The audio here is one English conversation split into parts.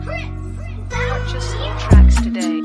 Purchase all tracks today.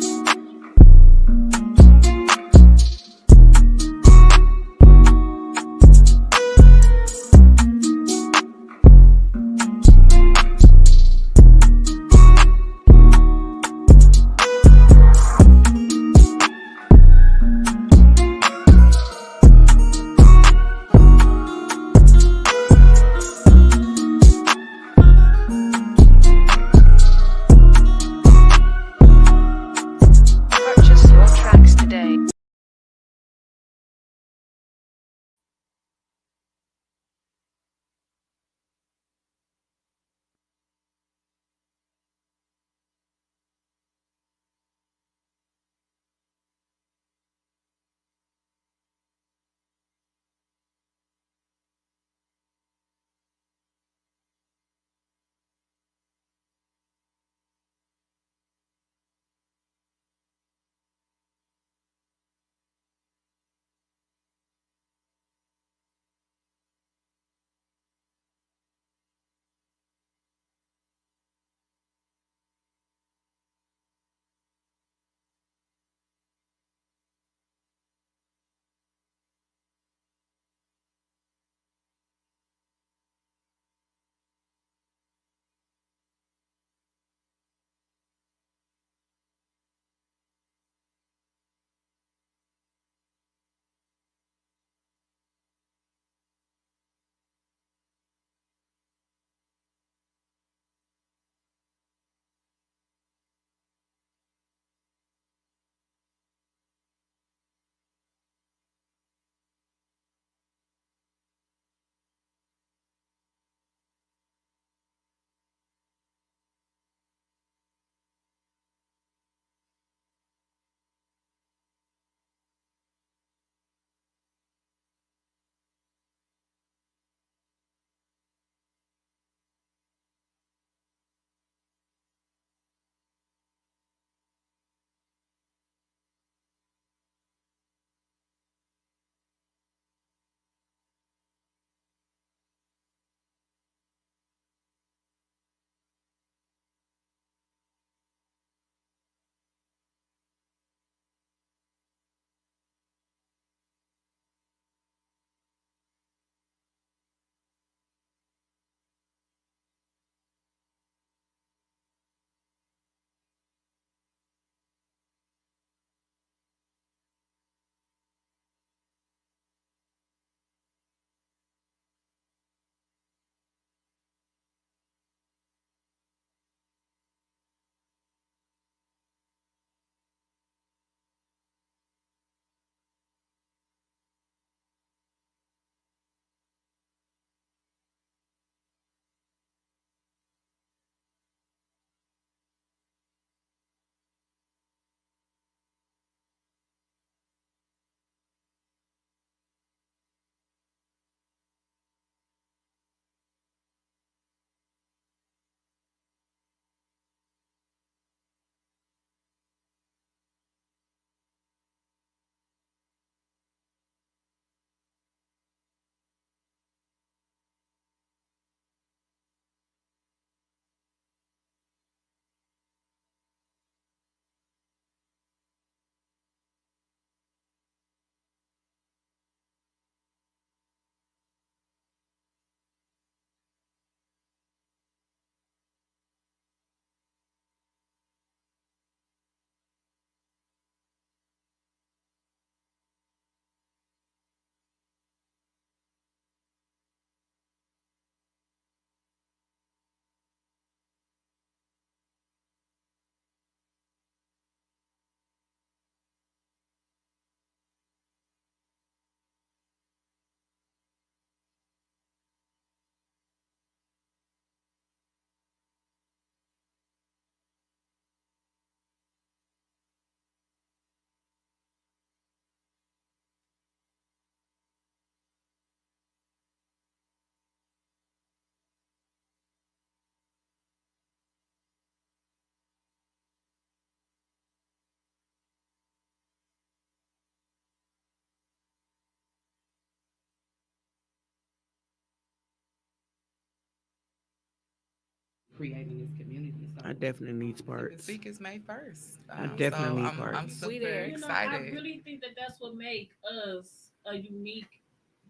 creating this community. So I definitely need Keep it sparks. secret May 1st. I So definitely need I'm parts. We super there. I excited. really think that that's what make us a unique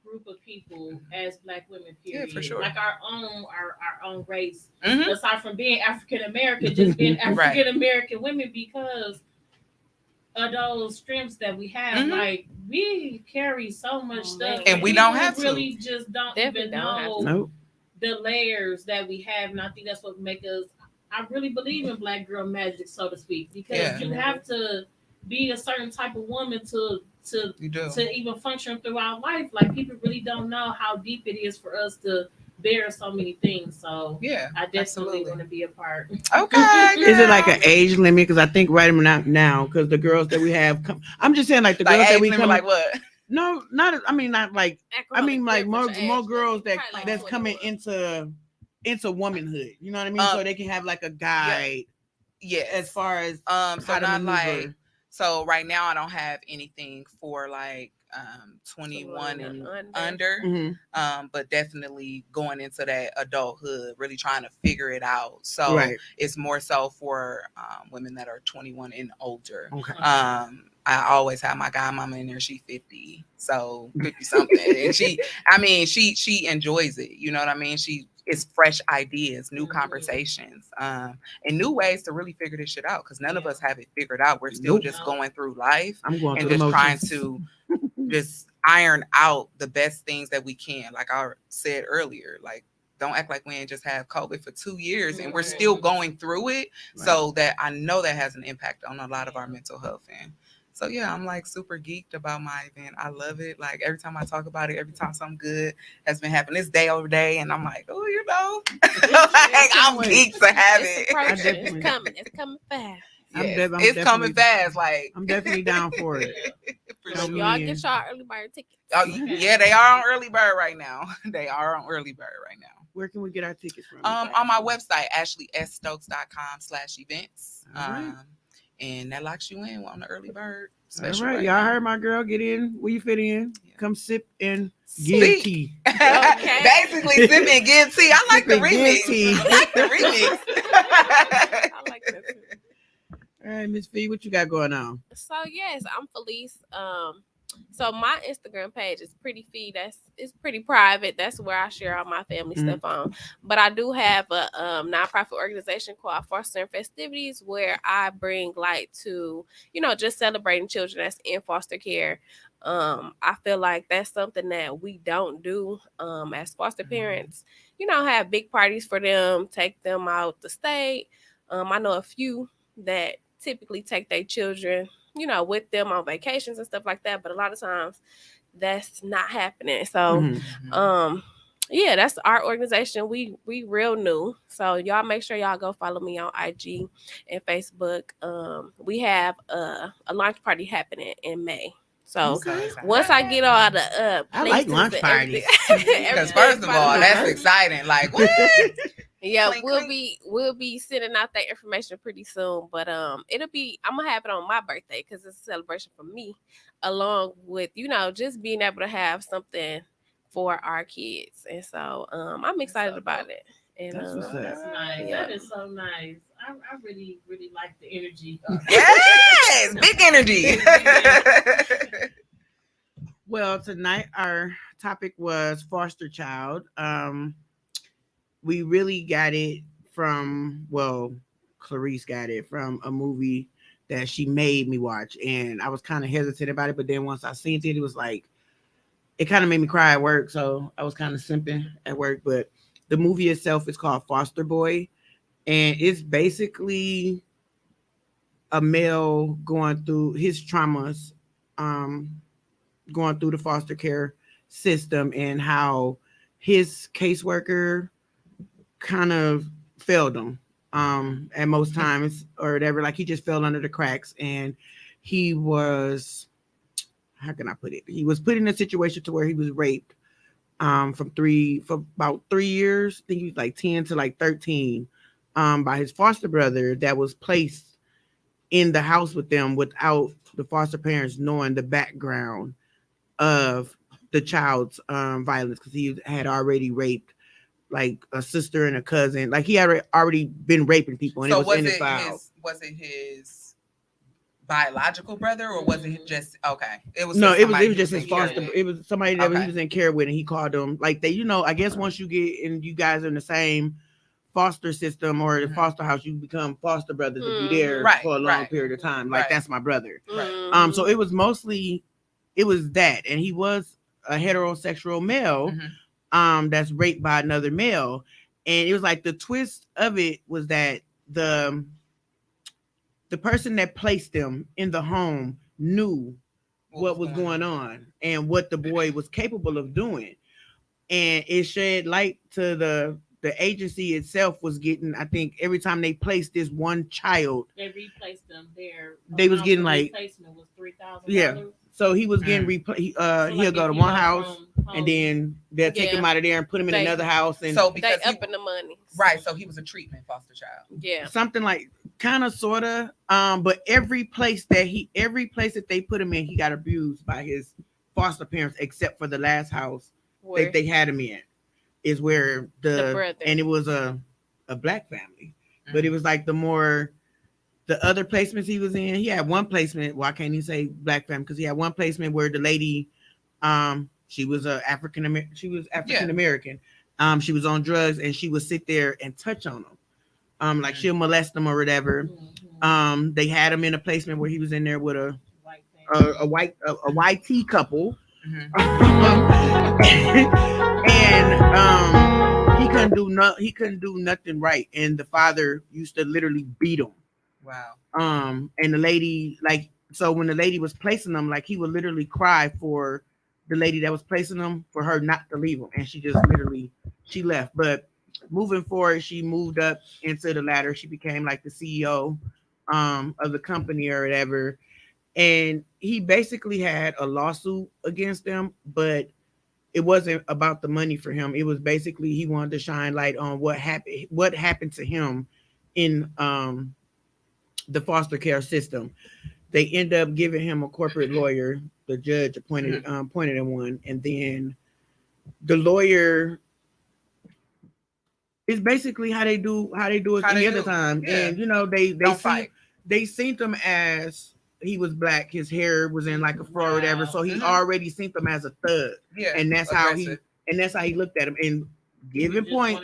group of people as Black women. Yeah, for Period. sure. Like our own race. Hmm. Aside from being African American, just being Right. African American women because of those strengths that we have. Hmm. Like we carry so much stuff, And we don't people have to. really just don't Definitely even don't have know to. Nope. the layers that we have, and I think that's what make us. I really believe in Black girl magic, so to speak, because Yeah, you have to be a certain type of woman to you do. to even function throughout life. Like people really don't know how deep it is for us to bear so many things. So Yeah, I definitely absolutely. want to be a part. Okay, Is it like girl. an age limit? Because I think right now, because the girls that we have, I'm just saying like the Like girls that age we limit, coming. like what? No, not. I mean, not like. I Alcoholic mean, like beverage more age girls limit, that probably like that's coming 21. into womanhood. You know what I mean? Um, So they can have like a yeah, guide as yes. far as So how to not like maneuver. so right now I don't have anything for like 21 21 and and under. under. Hmm. But definitely going into that adulthood, really trying to figure it out. So Right. it's more so for women that are 21 and older. Okay. I always have my godmama in there. She 50, so 50 something, and she enjoys it. You know what I mean? She it's fresh ideas, new conversations, and new ways to really figure this shit out. Because none of us have it figured out. We're still Nope. just going through life I'm going and through the just trying motions. to just iron out the best things that we can. Like I said earlier, like don't act like we ain't just had COVID for 2 years and we're still going through it. Right. So that I know that has an impact on a lot of our mental health. And so yeah, I'm like super geeked about my event. I love it. Like every time I talk about it, every time something good has been happening, it's day over day, and I'm like, oh, like I'm wait. geeked to have It's it. approaching. definitely- It's coming. It's coming fast. Yes, I'm it's coming definitely fast. Like I'm definitely down for it. for Count sure. me Y'all in. get y'all early bird tickets. Oh yeah, they are on early bird right now. They are on early bird right now. Where can we get our tickets from? On my website, ashleysstokes.com/events. All right. And that locks you in on the early bird All special. right, right y'all now. heard my girl. Get in where you fit in. Yeah. Come sip and give Speak. tea. Okay. Basically, sip and give tea. I like the Sip and give remix. tea. I like the remix. I like that too. All right, Miss Fee, what you got going on? So yes, I'm Felice. So my Instagram page is pretty feed. It's pretty private. That's where I share all my family stuff on. But I do have a nonprofit organization called Fostering Festivities where I bring light to just celebrating children that's in foster care. I feel like that's something that we don't do as foster parents. Have big parties for them, take them out the state. I know a few that typically take their children with them on vacations and stuff like that. But a lot of times that's not happening. So, yeah, that's our organization. We real new. So y'all make sure y'all go follow me on IG and Facebook. We have a launch party happening in May. So Okay. once I get all the I like places launch and parties. Because first of all, that's exciting. Like what? yeah, Clink, we'll clink. be sending out that information pretty soon. But I'm gonna have it on my birthday because it's a celebration for me, along with just being able to have something for our kids. And so I'm excited about it. And That's what's up. That's nice. Yeah. That is so nice. I really, really like the energy. Yes, big energy. Well, tonight our topic was foster child. We really got it from Clarice got it from a movie that she made me watch, and I was kind of hesitant about it, but then once I seen it, it was like it kind of made me cry at work, so I was kind of simping at work. But the movie itself is called Foster Boy, and it's basically a male going through his traumas, um, going through the foster care system, and how his caseworker kind of failed him at most times or whatever. Like he just fell under the cracks, and he was, how can I put it? He was put in a situation to where he was raped for about 3 years. I think he was like 10 to like 13 by his foster brother that was placed in the house with them without the foster parents knowing the background of the child's violence, because he had already raped like a sister and a cousin. Like he had already been raping people, and So it was in his file. was it his biological brother, or was it just okay? It was No, just it somebody was he just his in care foster. with. It was somebody that he Okay. was in care with, and he called them like they. I guess once you get and you guys are in the same foster system or the Mhm. foster house, you become foster brothers if you're there Right, for a long right, period of time. Like right. that's my brother. Right. So it was mostly it was that, and he was a heterosexual male. Mhm. That's raped by another male, and it was like the twist of it was that the person that placed them in the home knew what was going on and what the boy was capable of doing, and it shed light to the agency itself was getting. I think every time they placed this one child, They replaced them. Their they was getting like replacement was $3,000. yeah. So he was getting So he'll like go if to you one go house from and home, then they'll take Yeah. him out of there and put him in They- another house, and So They because he, up in the money. right, so he was a treatment foster child. Yeah. something like kind of sorta. But every place that they put him in, he got abused by his foster parents, except for the last house Where that they had him in, is where the brother. and it was a black family, but it was like the other placements he was in. He had one placement. Why can't he say black family? Because he had one placement where the lady, she was African American. She was African American. She was on drugs, and she would sit there and touch on them. Like she'll molest them or whatever. They had him in a placement where he was in there with a YT couple, and he couldn't do nothing right, and the father used to literally beat him. Wow. And the lady, like, so when the lady was placing them, like he would literally cry for the lady that was placing them for her not to leave him, and she just literally she left. But moving forward, she moved up into the ladder. She became like the CEO of the company or whatever. And he basically had a lawsuit against them, but it wasn't about the money for him. It was basically he wanted to shine light on what happened to him in the foster care system. They end up giving him a corporate lawyer. The judge appointed him one, and then the lawyer is basically how they do it any other time. Yeah. And you know they Don't see fight. they seen him as he was black, his hair was in like a fro or whatever, so he already seen him as a thug. Yeah. And that's how he looked at him. And given point,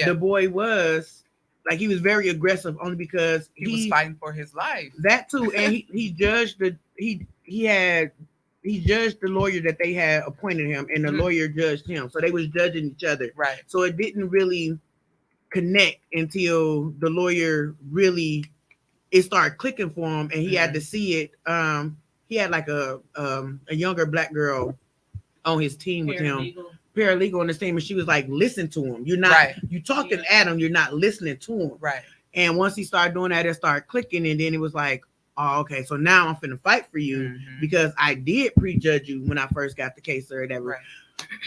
the boy was like he was very aggressive only because he was fighting for his life. That too, and he judged he judged the lawyer that they had appointed him, and the lawyer judged him. So they was judging each other. Right. So it didn't really connect until the lawyer really it started clicking for him, and he had to see it. He had like a younger black girl on his team with him, paralegal on his team, and she was like, "Listen to him. You're not you talking at him. You're not listening to him." Right. And once he started doing that, it started clicking, and then it was like, "Oh, okay. So now I'm finna fight for you because I did prejudge you when I first got the case or whatever." Right.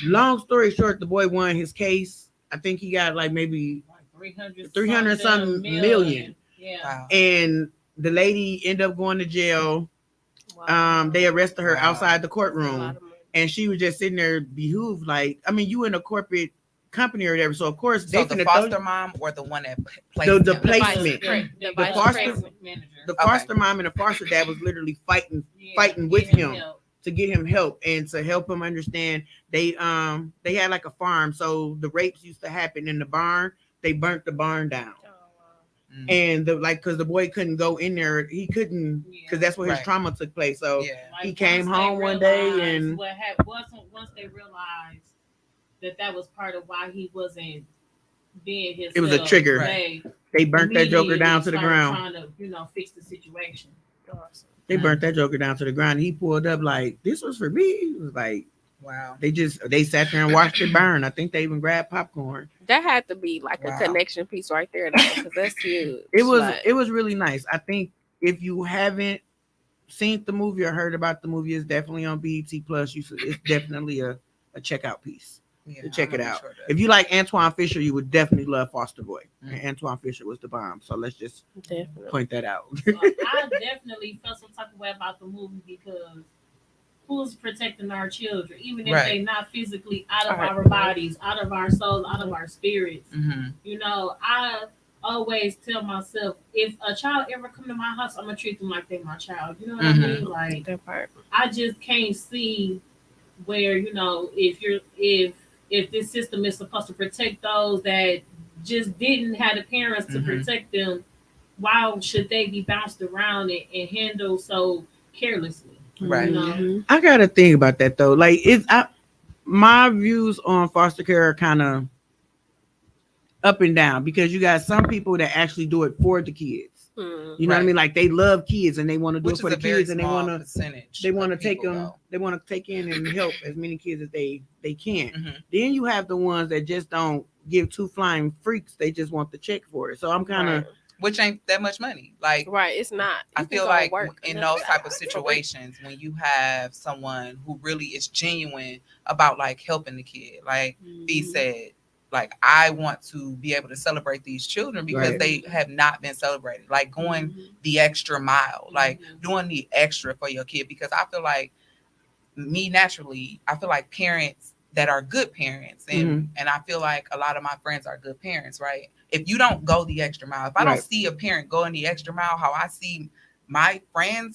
Long story short, the boy won his case. I think he got like maybe 300 something million. Yeah. Wow. And the lady ended up going to jail. Wow. They arrested her outside the That's a courtroom, lot of money. and she was just sitting there behooved like, I mean, you in a corporate company or whatever, so of course So they the foster mom or the one that the placed him? placement. The The foster manager. The foster mom and the foster dad was literally fighting with him to get him help and to help him understand. They had like a farm, so the rapes used to happen in the barn. They burnt the barn down. And because the boy couldn't go in there, he couldn't because that's where his trauma took place. So he came home one day and what happened once they realized that was part of why he wasn't being his. It was a trigger. They burnt that joker down to the ground. Trying to fix the situation. They burnt that joker down to the ground. He pulled up like, "This was for me." It was like, wow. They sat there and watched it burn. I think they even grabbed popcorn. That had to be like a connection piece right there, though, because that's huge. It was really nice. I think if you haven't seen the movie or heard about the movie, it's definitely on BET Plus. It's definitely a checkout piece. To check it out. Sure if you like Antoine Fisher, you would definitely love Foster Boy. And Antoine Fisher was the bomb. So let's just point that out. I definitely felt some type of way about the movie because who's protecting our children, even if Right. they're not physically out of Right. our bodies, out of our souls, out of our spirits. Mm-hmm. You know, I always tell myself, if a child ever come to my house, I'm gonna treat them like they're my child. You know what I mean? Like, That part. I just can't see where, you know, if this system is supposed to protect those that just didn't have the parents to Mhm. protect them, why should they be bounced around and handled so carelessly? Right. You know? Mhm. I gotta think about that though. Like, my views on foster care are kind of up and down because you got some people that actually do it for the kids. You know what I Right. mean? Like they love kids and they want to do Which it for is the a very kids, and small percentage. they want to of take people, them. though. They want to take in and help as many kids as they can. Mhm. Then you have the ones that just don't give two flying freaks. They just want the check for it. So I'm kind of Right. Which ain't that much money. Like, Right. It's not. I You can feel go like work in another those type of job. situations, when you have someone who really is genuine about like helping the kid, like B Mhm. said, like I want to be able to celebrate these children because Right. they have not been celebrated. Like going Mhm. the extra mile, like Mhm. doing the extra for your kid. Because I feel like me naturally, I feel like parents that are good parents, and I feel like a lot of my friends are good parents, right? If you don't go the extra mile, if I don't Right. see a parent going the extra mile, how I see my friend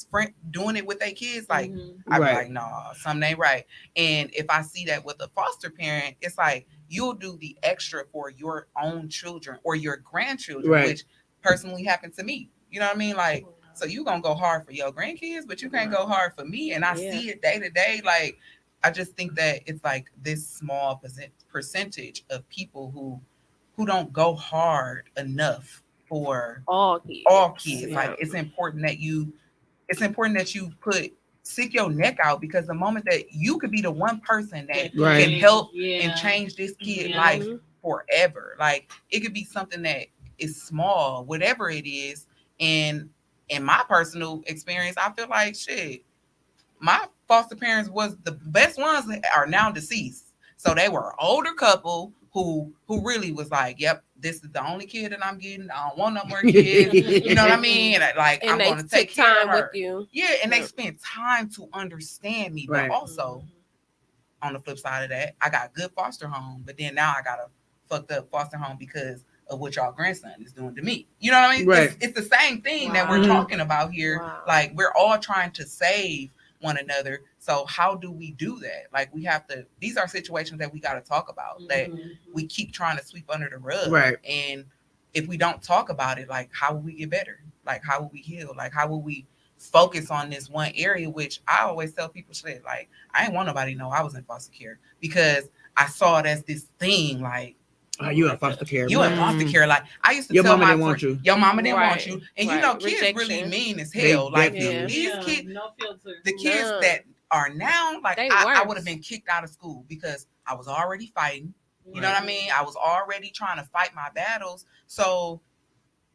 doing it with their kids, like Mhm. I be Right. like, no, something ain't right. And if I see that with a foster parent, it's like you'll do the extra for your own children or your grandchildren, Right. which personally happened to me. You know what I mean? Like, so you gonna go hard for your grandkids, but you can't go hard for me. And I Yeah. see it day to day. Like, I just think that it's like this small percentage of people who don't go hard enough for All kids. all kids. Yeah. Like, it's important that you stick your neck out, because the moment that you could be the one person that That Right. can help yeah. and change this kid Yeah. life Mhm. forever. Like, it could be something that is small, whatever it is. And in my personal experience, I feel like shit, my foster parents was the best ones that are now deceased. So they were an older couple who really was like, yep, this is the only kid that I'm getting. I don't want no more kids. You know what I mean? Like, And I'm they going to take took care of time with her. you. Yeah, and they Yeah. spent time to understand me. Right. But also, on the flip side of that, I got a good foster home, but then now I got a fucked up foster home because of what y'all grandson is doing to me. You know what I mean? Right. It's the same thing that we're Wow. talking about here. Wow. Like, we're all trying to save one another. So how do we do that? Like, we have to, these are situations that we got to talk about, that we keep trying to sweep under the rug. Right. And if we don't talk about it, like, how will we get better? Like, how will we heal? Like, how will we focus on this one area? Which I always tell people, shit, like, I ain't want nobody to know I was in foster care, because I saw it as this thing, like, Oh, you in foster care? you in foster care. Like, I used to Your tell mama my didn't want you. your mama didn't want Right. you. And you Right. know, kids really Rejection. mean as They hell. Like, definitely- these Yeah, kids, no filter. the kids None. that are now, like, They I worse. would have been kicked out of school because I was already fighting. You know what I mean? I was already trying to fight my battles. So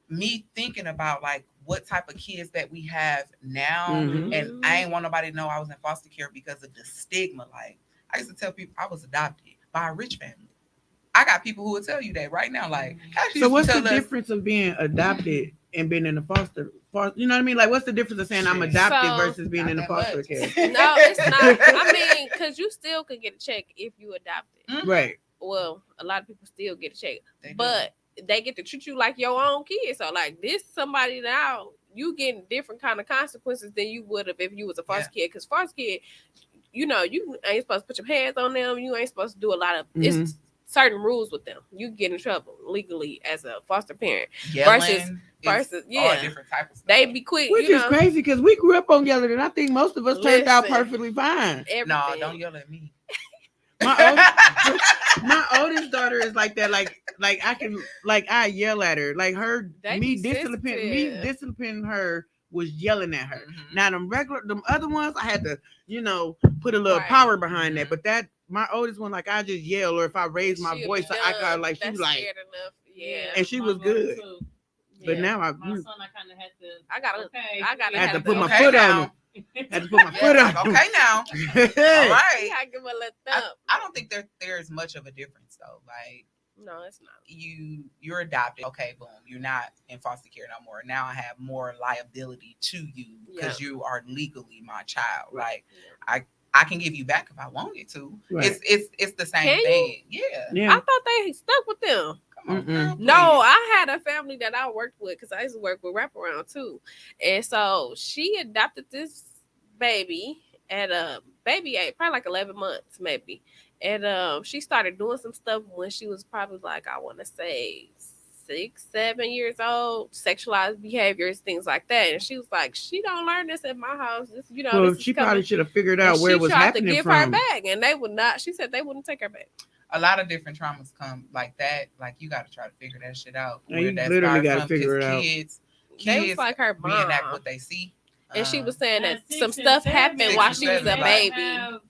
me thinking about like what type of kids that we have now, Mhm. and I ain't want nobody to know I was in foster care because of the stigma. Like, I used to tell people I was adopted by a rich family. I got people who will tell you that right now. Like, So what's the difference of being adopted and being in the foster? You know what I mean? Like, what's the difference of saying I'm Shit. adopted So- versus being Not in the that foster much. care? No, it's not. I mean, because you still could get a check if you adopted. Right. Well, a lot of people still get a check, They do. but they get to treat you like your own kid. So, like, this somebody now, you getting different kind of consequences than you would have if you was a foster kid. Because foster kid, you know, you ain't supposed to put your hands on them. You ain't supposed to do a lot of it's certain rules with them. You get in trouble legally as a foster parent. Yelling, versus all yeah. different type of stuff. They be quick, Which you is know. crazy because we grew up on yelling, and I think most of us turned out Listen. perfectly fine. Everything. No, don't yell at me. My oldest daughter is like that. Like I can, like, I yell at her. Like They me be disciplining sensitive. her was yelling at her. Mhm. Now them other ones, I had to, put a little Right. power behind that. But that my oldest one, like, I just yell, or if I raise my She'll voice, be I got done. like she That's was like, scared enough. Yeah. and she my was daughter good. too. But Yeah. now My son, I kind of had to. I gotta I had to have put the- my Okay foot now. on him. Had to put my Yeah, foot on like, him. okay now. All You right. gotta give a little I, thump. I don't think there's much of a difference though. Like, No, it's not. you're adopted. Okay, boom. You're not in foster care no more. Now I have more liability to you because you are legally my child. Like, I I can give you back if I wanted to. Right. It's the same Can you? thing. Yeah. Yeah. I thought they stuck with them. Come on, Mm-mm. girl, No, please. I had a family that I worked with because I used to work with wraparound too, and so she adopted this baby at a baby age, probably like 11 months maybe, and she started doing some stuff when she was probably like I want to say 6, 7 years old, sexualized behaviors, things like that, and she was like, she don't learn this at my house. This, Well, this is she probably coming. should have figured And out where she it was tried to happening give her from. back, and they would not. She said they wouldn't take her back. A lot of different traumas come like that. Like you got to try to figure that shit out. Yeah, Where you that literally started gotta from, figure it because out. They was kids like her reenact mom. what they see. And she was saying that At 6 some and stuff 7, happened 6 while and she was 7, a like- baby. have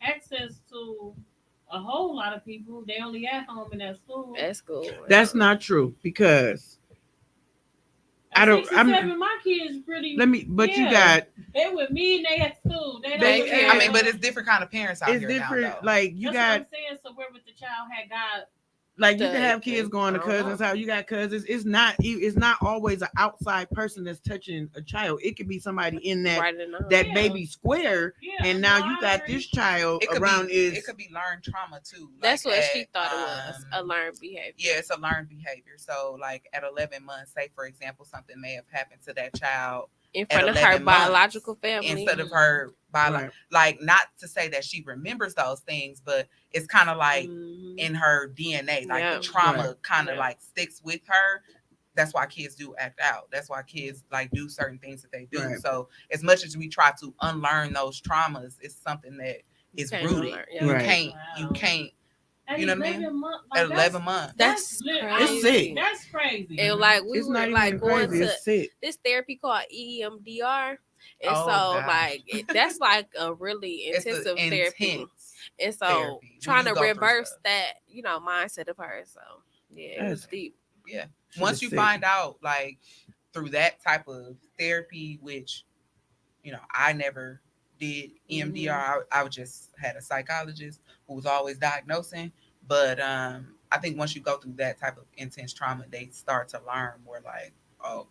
access to a whole lot of people. They only at home and at school. At school. That's not true because I At don't. 6 and 7, my kids pretty. Let me. But you yeah. got. They with me and they at school. They don't They- really I mean, but it's different kind of parents out It's here different. now, though. Like you That's got. what I'm saying. So where with the child had got. Like you The- can have kids going to I don't know. cousins' house. You got cousins. It's not always an outside person that's touching a child. It could be somebody in that Right in the that Yeah. baby square, Yeah, and now no, you I got agree. this child it could around. be Is it could be learned trauma too. That's like what at, she thought it was. A learned behavior. Yeah, it's a learned behavior. So like at 11 months, say for example, something may have happened to that child In at front of her 11 months, biological family. instead of her Right. like not to say that she remembers those things, but it's kind of like Mhm. in her DNA, like Yeah. the trauma Right. kind of Yeah. like sticks with her. That's why kids do act out. That's why kids like do certain things that they do. Right. So as much as we try to unlearn those traumas, it's something that is Can't rooted. unlearn, yeah. You Right. can't you Wow. can't At You know what I 11 mean? months, at 11 months. That's It's sick. That's crazy. And like we it's were not even like going crazy. to It's sick. this therapy called EMDR. And Oh, so gosh. like that's like a really It's intensive an therapy. intense And so therapy when trying you to go through reverse stuff. that, mindset of hers. So yeah, it was That's- deep. Yeah. Shit Once is you sick. find out like through that type of therapy, which I never did EMDR. I just had a psychologist who was always diagnosing. But I think once you go through that type of intense trauma, they start to learn more like, oh,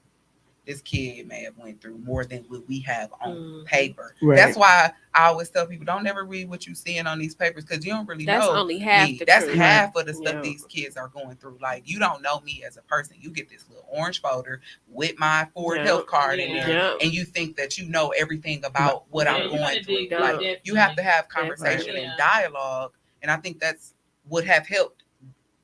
this kid may have went through more than what we have on Mhm. paper. Right. That's why I always tell people, don't never read what you seeing on these papers, because you don't really That's know only half me. the That's truth. half of the stuff Yeah. these kids are going through. Like, you don't know me as a person. You get this little orange folder with my Ford Yeah. health card in Yeah. there, Yeah. and you think that you know everything about what Yeah, I'm you going gotta through. dig Like, deep, you have to have conversation Definitely. and dialogue, and I think that's would have helped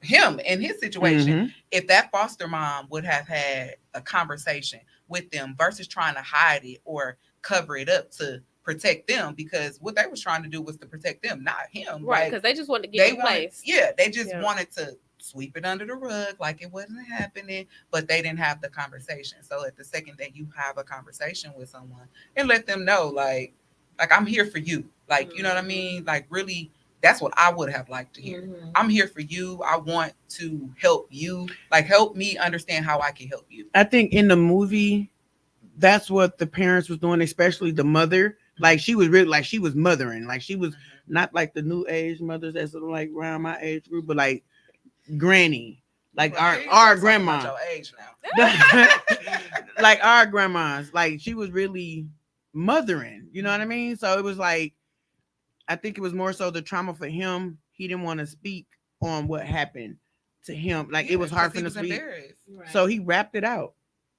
him in his situation Mhm. if that foster mom would have had a conversation with them versus trying to hide it or cover it up to protect them, because what they was trying to do was to protect them, not him. Right, Like, because they just wanted to they get wanted, replaced. they just Yeah. wanted to sweep it under the rug like it wasn't happening, but they didn't have the conversation. So at the second that you have a conversation with someone and let them know, like I'm here for you, like, you know what I mean? Like, really, that's what I would have liked to hear. Mhm. I'm here for you. I want to help you. Like, help me understand how I can help you. I think in the movie, that's what the parents was doing, especially the mother. Like she was really like she was mothering. Like she was not like the new age mothers that's like around my age group, but like granny, like Well, our please our don't talk about grandma, your age now. like our grandmas. Like she was really mothering. You know what I mean? So it was like I think it was more so the trauma for him. He didn't want to speak on what happened to him. Like it was hard for him to speak. Embarrassed. Right. So he rapped it out.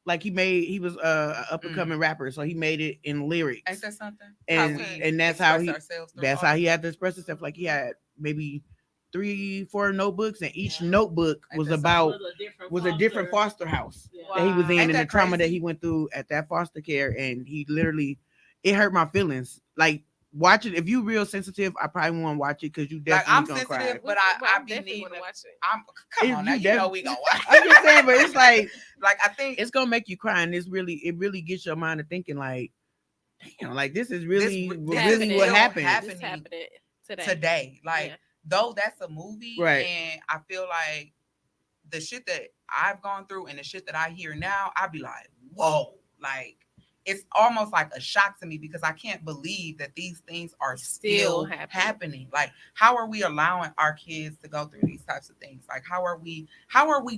Like he was a up and coming rapper, so he made it in lyrics. Ain't that something? And- How we and that's how he- express ourselves through That's art. how he had to express himself. Like he had maybe 3-4 notebooks, and each Yeah. notebook Ain't was that about was a different foster house Yeah. that he was in, Ain't and the that trauma that crazy? he went through at that foster care. And he literally, it hurt my feelings. Like watch it. If you real sensitive, I probably won't watch it because you Like, definitely I'm gonna sensitive, cry. but I be definitely needing want to to- watch it. Come If on now, you you know we gonna watch I'm just saying, but it's like like, I think it's gonna make you cry, and it really gets your mind to thinking like, damn, like this is really This really happening. what still happened. happened. This happening today. today, like, Yeah. though that's a movie, Right. and I feel like the shit that I've gone through and the shit that I hear now, I'd be like, whoa, like it's almost like a shock to me, because I can't believe that these things are still happening. Like, how are we allowing our kids to go through these types of things? Like, how are we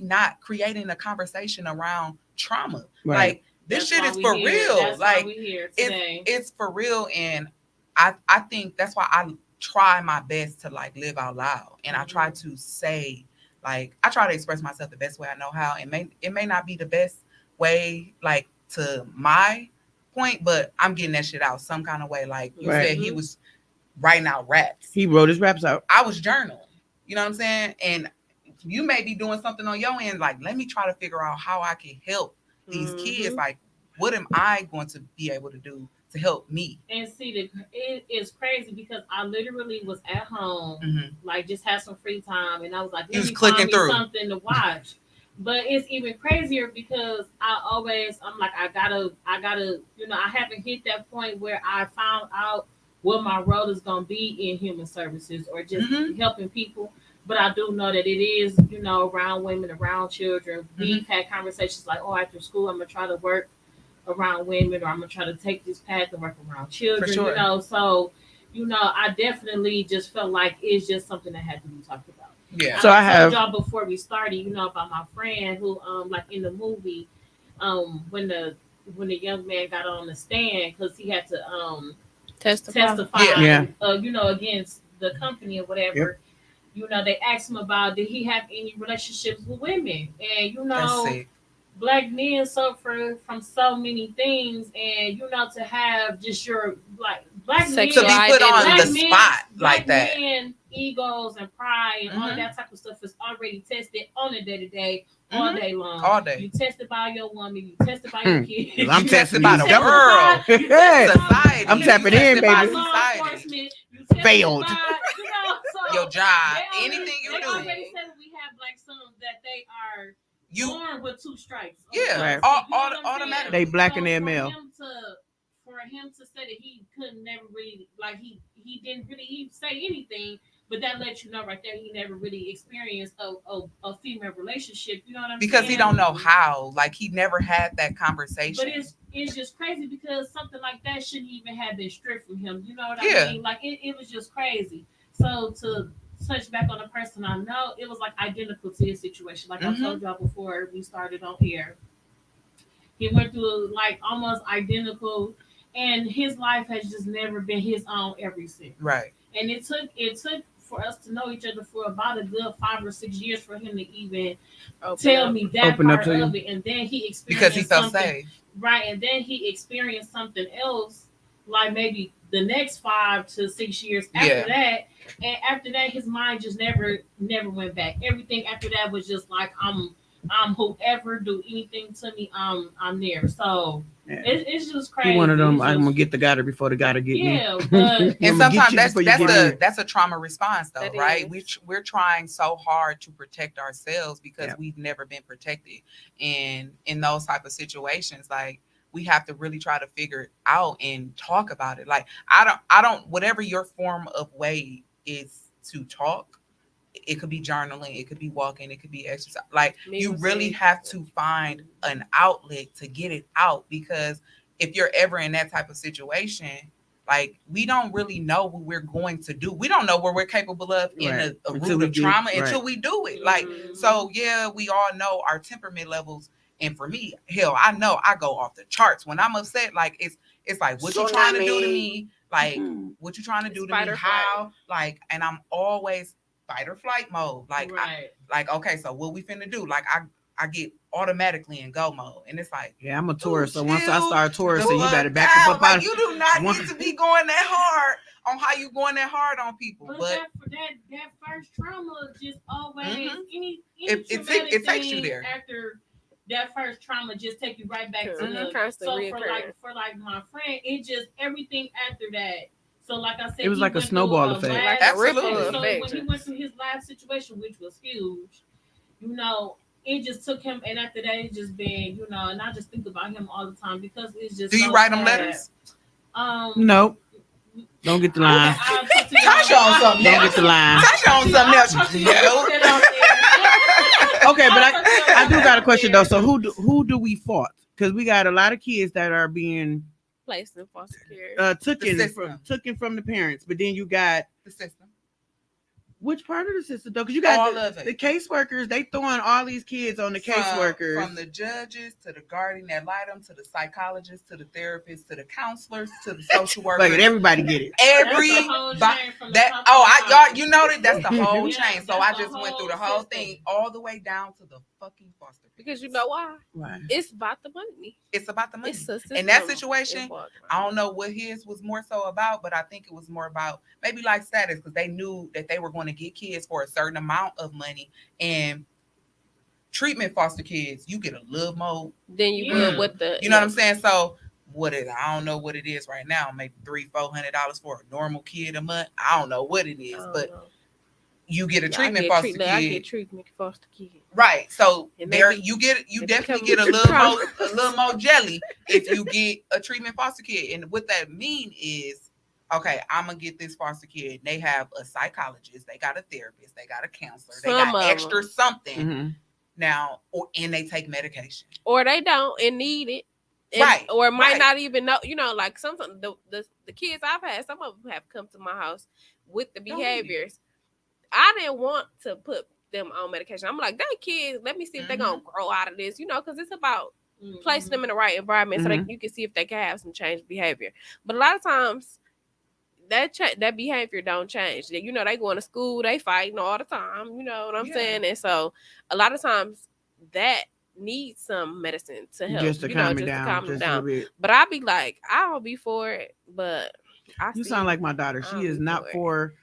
not creating a conversation around trauma? Right. Like, this That's shit why is we for here. real. That's why Like, we here today. it's for real. And I think that's why I try my best to like live out loud, and I try to say, like, I try to express myself the best way I know how. It may not be the best way, like, to my point, but I'm getting that shit out some kind of way. Like you Right. said, he was writing out raps. He wrote his raps out. I was journaling. You know what I'm saying? And you may be doing something on your end. Like, let me try to figure out how I can help these kids. Like, what am I going to be able to do to help me? And see, it is crazy because I literally was at home, like just had some free time, and I was like, let me find me something to watch. But it's even crazier because I'm like, I gotta, I haven't hit that point where I found out what my role is gonna be in human services or just helping people. But I do know that it is, around women, around children. We've had conversations like, oh, after school, I'm gonna try to work around women, or I'm gonna try to take this path to work around children. For sure. So, I definitely just felt like it's just something that had to be talked about. Yeah. So I told y'all before we started, about my friend who, like in the movie, when the young man got on the stand because he had to testify, against the company or whatever. Yep. They asked him about did he have any relationships with women, and Black men suffer from so many things, and to have just your black men to be put on the spot like that. Men, egos and pride and all that type of stuff is already tested on a day-to-day, all day long. All day. You tested by your woman, you tested by your kids. I'm tested by the world. Society. I'm tapping in, baby. Law enforcement. Failed. Your job, anything you do. They already said we have black sons that they are born with 2 stripes. Yeah, right. Automatically. They black and they're male. For him to say that he couldn't never really, like, he didn't really say anything, but that lets you know right there he never really experienced a female relationship. You know what I'm saying? Because he don't know how. Like, he never had that conversation. But it's just crazy because something like that shouldn't even have been stripped from him. You know what I mean? Like, it was just crazy. So to touch back on the person I know, it was like identical to his situation. Like I told y'all before we started on here. He went through like almost identical, and his life has just never been his own ever since. Right. And it took for us to know each other for about a good 5 or 6 years for him to even tell me that part of it. And then he experienced because he felt safe. Right. And then he experienced something else, like maybe the next 5 to 6 years after that. And after that, his mind just never went back. Everything after that was just like, I'm whoever do anything to me, I'm there. So it's just crazy. He one of them. I'm gonna get the gutter before the gutter get me. Yeah, but and sometimes that's a trauma response, though, right? We're trying so hard to protect ourselves because we've never been protected, and in those type of situations, like, we have to really try to figure it out and talk about it. Like, I don't, whatever your form of way is to talk. It could be journaling, it could be walking, it could be exercise. Like, you really have to find an outlet to get it out, because if you're ever in that type of situation, like, we don't really know what we're going to do. We don't know what we're capable of in a root of trauma until we do it. Like, so we all know our temperament levels. And for me, hell, I know I go off the charts when I'm upset. Like, it's like, what you trying to do to me? Like, what you trying to do to me? How? Like, and I'm always fight or flight mode. Like, okay, so what we finna do? Like, I get automatically in go mode, and it's like, I'm a tourist. So once I start touristing, you better back up. Like, you do not need to be going that hard on how you going that hard on people. But that first trauma just always any it takes you there. After that first trauma just take you right back to the so for like my friend, it just everything after that. So like I said, it was like a snowball effect. Absolutely. So when he went through his last situation, which was huge, it just took him, and after that, it's just been, and I just think about him all the time because it's just. Do you write him letters? No. Don't get the line. Tasha on something. Don't get the line. Tasha on something else. Okay, but I do got a question though. So who do we fault? Because we got a lot of kids that are being placed in foster care, taken from the parents, but then you got the system. Which part of the system though? Because you got all of it. The caseworkers, they throwing all these kids on the caseworkers. From the judges to the guardian ad litem to the psychologists to the therapists to the counselors to the social workers. Like everybody get it. Y'all, you know that's the whole chain. So I just went through the whole thing all the way down to the fucking foster parents. Because you know why? Why? It's about the money. It's about the money. It's in that situation, I don't know what his was more so about, but I think it was more about maybe like status because they knew that they were going to get kids for a certain amount of money. And treatment foster kids, you get a little more than you would with the. You know what I'm saying? So I don't know what it is right now. Maybe $300-$400 for a normal kid a month. I don't know what it is, but you get a treatment foster kid. I get treatment foster kid. Right. So there you definitely get a little more jelly if you get a treatment foster kid. And what that mean is, okay, I'm gonna get this foster kid. They have a psychologist, they got a therapist, they got a counselor, they got extra something now, and they take medication. Or they don't and need it. And, or might not even know, like sometimes the kids I've had, some of them have come to my house with the behaviors. I didn't want to put them on medication. I'm like, they kids, let me see if they're going to grow out of this, because it's about placing them in the right environment so that you can see if they can have some changed behavior. But a lot of times, that behavior don't change. They going to school, they fighting all the time, you know what I'm saying? And so a lot of times that needs some medicine to help, just to calm them down. But I be like, I don't be for it, but you sound like my daughter. She is not for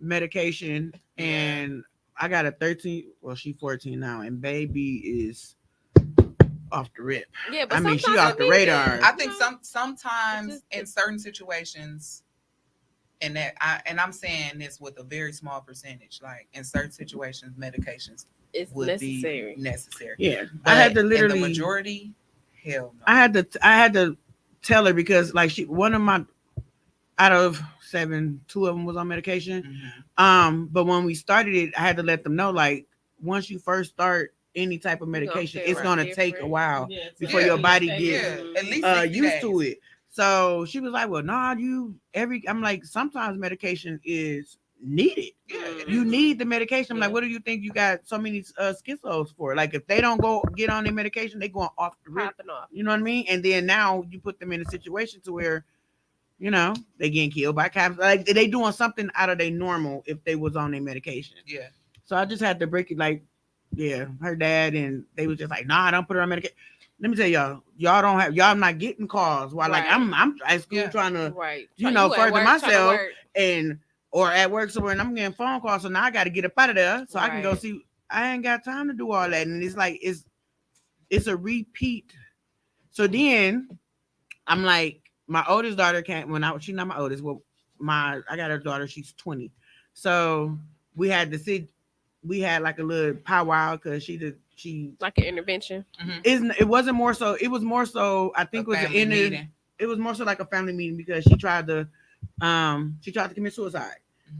medication, and I got a 13. Well, she's 14 now, and baby is off the rip. Yeah, but she off the radar. I think sometimes in certain situations, and I'm saying this with a very small percentage, like in certain situations, medications would be necessary. Yeah, but I had to literally in the majority. Hell no. I had to tell her because like one of my out of 7, 2 of them was on medication. But when we started it, I had to let them know like once you first start any type of medication, it's gonna take a while before your body gets at least used to it. So she was like, "Well, nah, I'm like, sometimes medication is needed. You need the medication." I'm like, "What do you think you got so many schizos for? Like, if they don't go get on their medication, they going off the rip. You know what I mean? And then now you put them in a situation to where, they getting killed by cops. Like they doing something out of their normal if they was on their medication. Yeah. So I just had to break it. Like, her dad and they was just like, "Nah, don't put her on medication." Let me tell y'all not getting calls while like I'm at school trying to further myself or at work somewhere, and I'm getting phone calls. So now I got to get up out of there so I can go see. I ain't got time to do all that, and it's like it's a repeat. So then I'm like, my oldest daughter can't. She's not my oldest. Well, I got a daughter. She's 20. So we had to sit. We had like a little powwow because she like an intervention. It wasn't more so. It was more so. I think it was more so like a family meeting because she tried to commit suicide.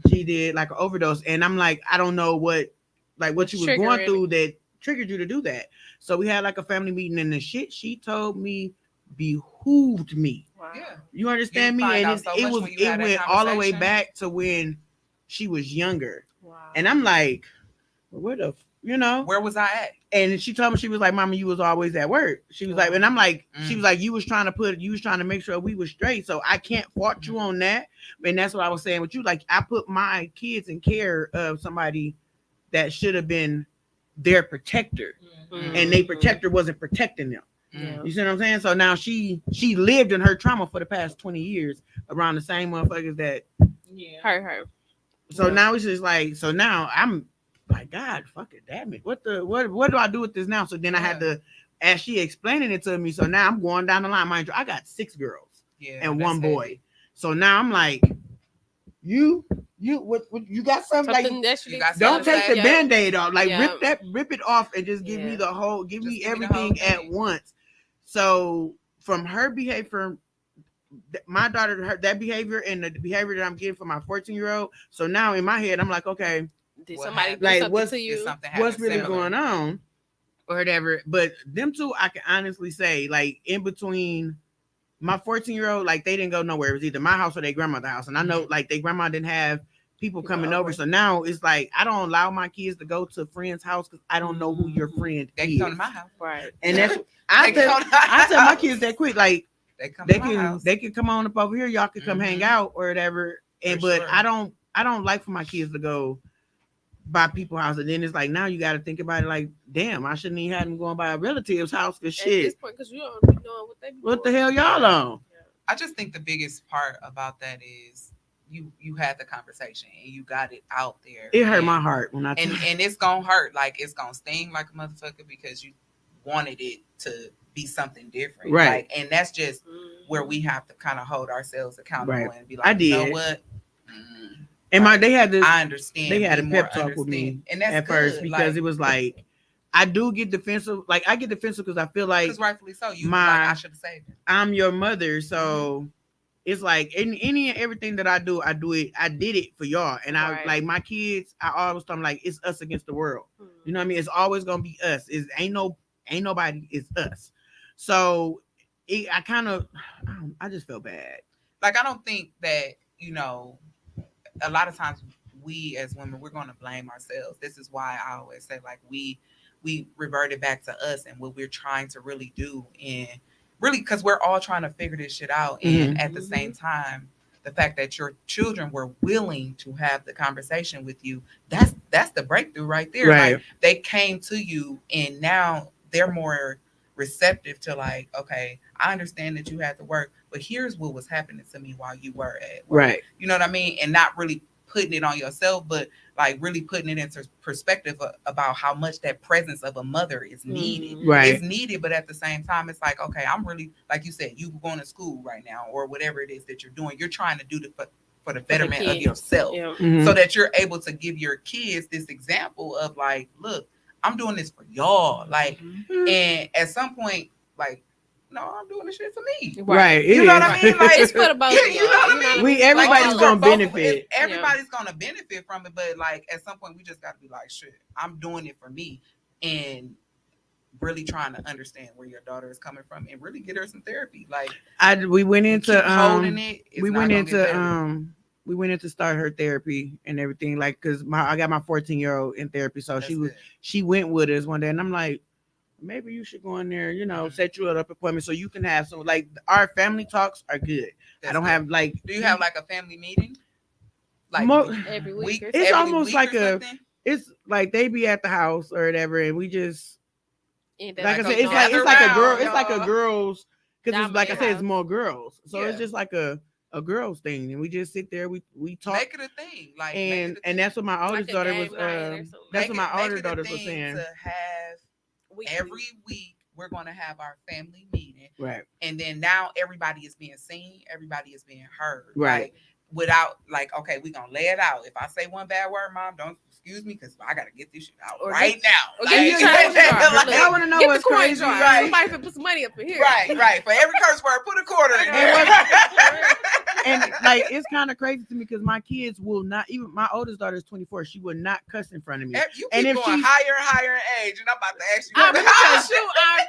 She did like an overdose, and I'm like, I don't know what you was going through that triggered you to do that. So we had like a family meeting, and the shit she told me behooved me. Wow. Yeah. You understand me? And it went all the way back to when she was younger. Wow. And I'm like, where was I at? And she told me, she was like, "Mama, you was always at work." She was like, and I'm like, she was like, you was trying to make sure we was straight. So I can't fault you on that. And that's what I was saying with you. Like, I put my kids in care of somebody that should have been their protector. And their protector wasn't protecting them. You see what I'm saying? So now she lived in her trauma for the past 20 years around the same motherfuckers that hurt her. So now it's just like, so now I'm like, God, fuck it, damn it. What do I do with this now? So then I had to, as she explaining it to me, so now I'm going down the line. Mind you, I got 6 girls and 1 boy. Heavy. So now I'm like, you got something like, don't take the Band-Aid off. Like rip it off and just give me give me everything at once. So from her behavior, my daughter, that behavior and the behavior that I'm getting from my 14-year-old. So now in my head, I'm like, okay, did somebody do something to you? What's really going on or whatever? But them two, I can honestly say, like, in between my 14-year-old, like, they didn't go nowhere. It was either my house or their grandmother's house. And I know, like, their grandma didn't have people coming over. So now it's like I don't allow my kids to go to a friend's house because I don't know who your friend They is. come to my house, right? And that's I tell my kids that quick, like they can come on up over here. Y'all can come hang out or whatever. And but I don't like for my kids to go by people's house, and then it's like now you got to think about it. Like, damn, I shouldn't even have them going by a relative's house for shit. At this point, because you don't be knowing what they be what doing. the hell y'all on? I just think the biggest part about that is you had the conversation and you got it out there. It hurt my heart when I and it's gonna hurt, like it's gonna sting like a motherfucker because you wanted it to be something different, right? Like, and that's just where we have to kind of hold ourselves accountable and be like, I did. You know what? And they had this. I understand. They had a pep talk with me and that's at first because it was like I do get defensive. Like I get defensive because I feel like because rightfully so. I should have saved it. I'm your mother, so it's like any and everything that I do it. I did it for y'all, and I like my kids. I always tell them like it's us against the world. You know what I mean? It's always gonna be us. It ain't nobody. It's us. So I just feel bad. Like I don't think that a lot of times we as women, we're going to blame ourselves. This is why I always say like we reverted back to us and what we're trying to really do, and really because we're all trying to figure this shit out. And at the same time, the fact that your children were willing to have the conversation with you, that's the breakthrough right there. Right. Like they came to you and now they're more receptive to like, okay, I understand that you had to work, but here's what was happening to me while you were at work. Right. You know what I mean? And not really putting it on yourself, but like really putting it into perspective about how much that presence of a mother is needed. Right. It's needed, but at the same time, it's like, okay, I'm really, like you said, you going to school right now or whatever it is that you're doing. You're trying to do for the betterment of yourself, so that you're able to give your kids this example of like, look, I'm doing this for y'all. Like, and at some point, like, no, I'm doing this shit for me. Right. You know what I mean? Like, it's for the both. You know what I mean? Everybody's gonna benefit. Everybody's gonna benefit from it, but like at some point, we just got to be like, shit, I'm doing it for me, and really trying to understand where your daughter is coming from, and really get her some therapy. Like, we went into holding it. We went into start her therapy and everything. Like, cause I got my 14-year-old in therapy, so she went with us one day, and I'm like, maybe you should go in there, set you up appointment so you can have some, like, our family talks are good. I don't have like. Do you have like a family meeting? Like every week? It's almost like it's like they be at the house or whatever, and we just like I said, it's like a girl. It's like a girls because like I said, it's more girls, so it's just like a girls thing, and we just sit there. We talk. Make it a thing, like, and that's what my oldest daughter was. That's what my older daughter was saying. To have every week, we're going to have our family meeting, right? And then now everybody is being seen, everybody is being heard, right? Like, without like, okay, we're gonna lay it out. If I say one bad word, Mom, don't excuse me because I gotta get this shit out right now. I want to know what's crazy. Right? Somebody can put some money up in here. Right. For every curse word, put a quarter in there. And like it's kind of crazy to me because my kids will not. Even my oldest daughter is 24. She would not cuss in front of me. You keep going higher and higher in age, and I'm about to ask you. I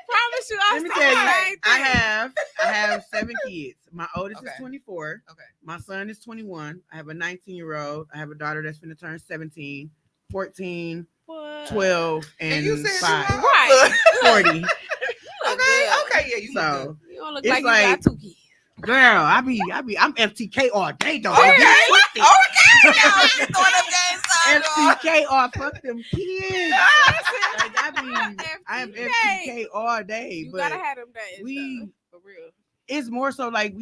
promise you. Let me tell you. I have 7 kids. My oldest is 24. Okay. My son is 21. I have a 19-year-old. I have a daughter that's going to turn 17, 14, 12, and 5. Right. 40. Okay, yeah. You don't look like you got 2 kids. Girl, I'm FTK all day though. Okay. FTK all fuck them kids. Like, I am FTK all day. You but gotta have them days. For real. It's more so like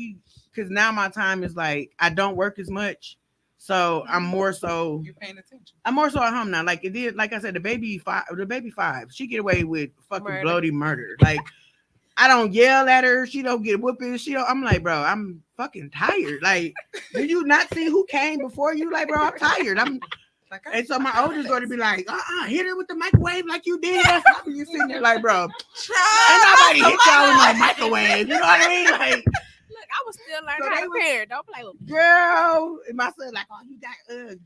because now my time is like I don't work as much, so I'm more so. You're paying attention. I'm more so at home now. Like it did, like I said, the baby 5. She get away with fucking bloody murder. Like I don't yell at her. She don't get whooping. I'm like, bro, I'm fucking tired. Like, did you not see who came before you? Like, bro, I'm tired. And so my oldest daughter be like, hit her with the microwave like you did. You sitting there like, bro, ain't nobody hit y'all with no microwave. You know what I mean? Like, look, I was still learning how to parent. Don't play with me. Girl, and my son like,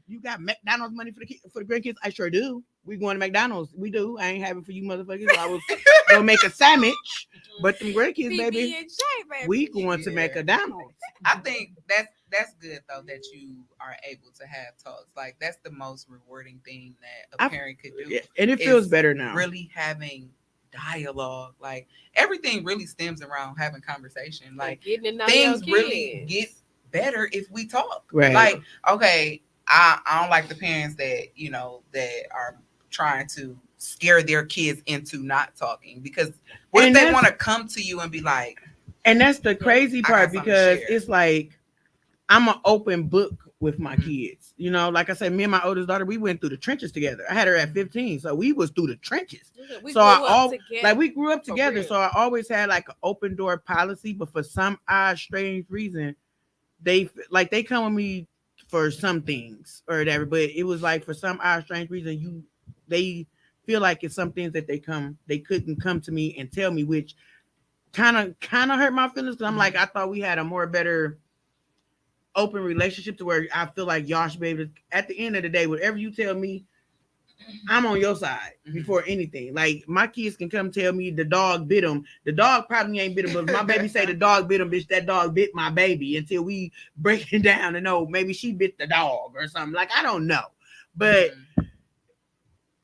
you got McDonald's money for the grandkids? I sure do. We going to McDonald's. We do. I ain't having for you motherfuckers. So I was gonna make a sandwich, but them grandkids, baby, we going to McDonald's. I think that's good though that you are able to have talks. Like that's the most rewarding thing that a I, parent could do. yeah, and it feels Is better now. really having dialogue. Like everything really stems around having conversation. Like getting to know your things really kids. get better if we talk. Right. Like, okay, I don't like the parents that, that are trying to scare their kids into not talking, because what And if they that's want to come to you and be like, and that's the crazy I part got something to because share. it's like I'm an open book with my Mhm. kids. You know, like I said, me and my oldest daughter, we went through the trenches together. I had her at 15, so we was through the trenches. We So grew I up all together. like we grew up For together. real. So I always had like an open door policy, but for some odd, strange reason, they come with me for some things or whatever. But it was like for some odd, strange reason, they feel like it's some things that they couldn't come to me and tell me, which kind of hurt my feelings because I'm like I thought we had a more better open relationship to where I feel like y'all should be able to, at the end of the day, whatever you tell me, I'm on your side before anything. Like my kids can come tell me the dog bit him. The dog probably ain't bit him, but if my baby say the dog bit him, bitch, that dog bit my baby until we break it down and know maybe she bit the dog or something. Like I don't know. But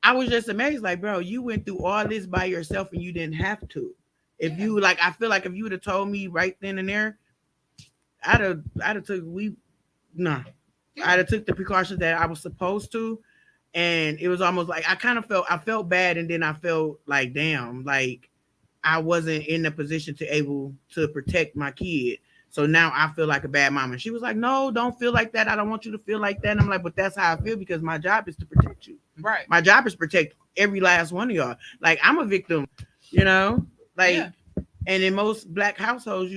I was just amazed, like, bro, you went through all this by yourself and you didn't have to. If you like, I feel like if you would have told me right then and there, I'd have took we nah. I'd have took the precautions that I was supposed to, and it was almost like I felt bad, and then I felt like damn, like I wasn't in the position to able to protect my kid. So now I feel like a bad mom. And she was like, "No, don't feel like that. I don't want you to feel like that." And I'm like, "But that's how I feel because my job is to protect you. Right. My job is protect every last one of y'all. Like I'm a victim, you know, like." Yeah. And in most black households,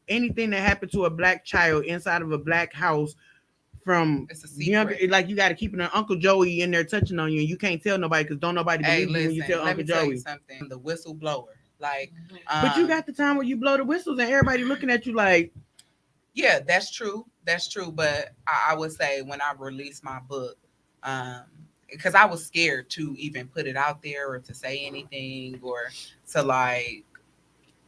anything that happened to a black child inside of a black house from It's a younger, secret. like you got to keep an Uncle Joey in there touching on you, and you can't tell nobody because don't nobody Hey, believe you when you listen, tell let Uncle me tell you Joey. something. The whistleblower. Like, But you got the time where you blow the whistles and everybody looking at you like, yeah, that's true. That's true. But I would say when I released my book, um, because I was scared to even put it out there or to say anything or to like,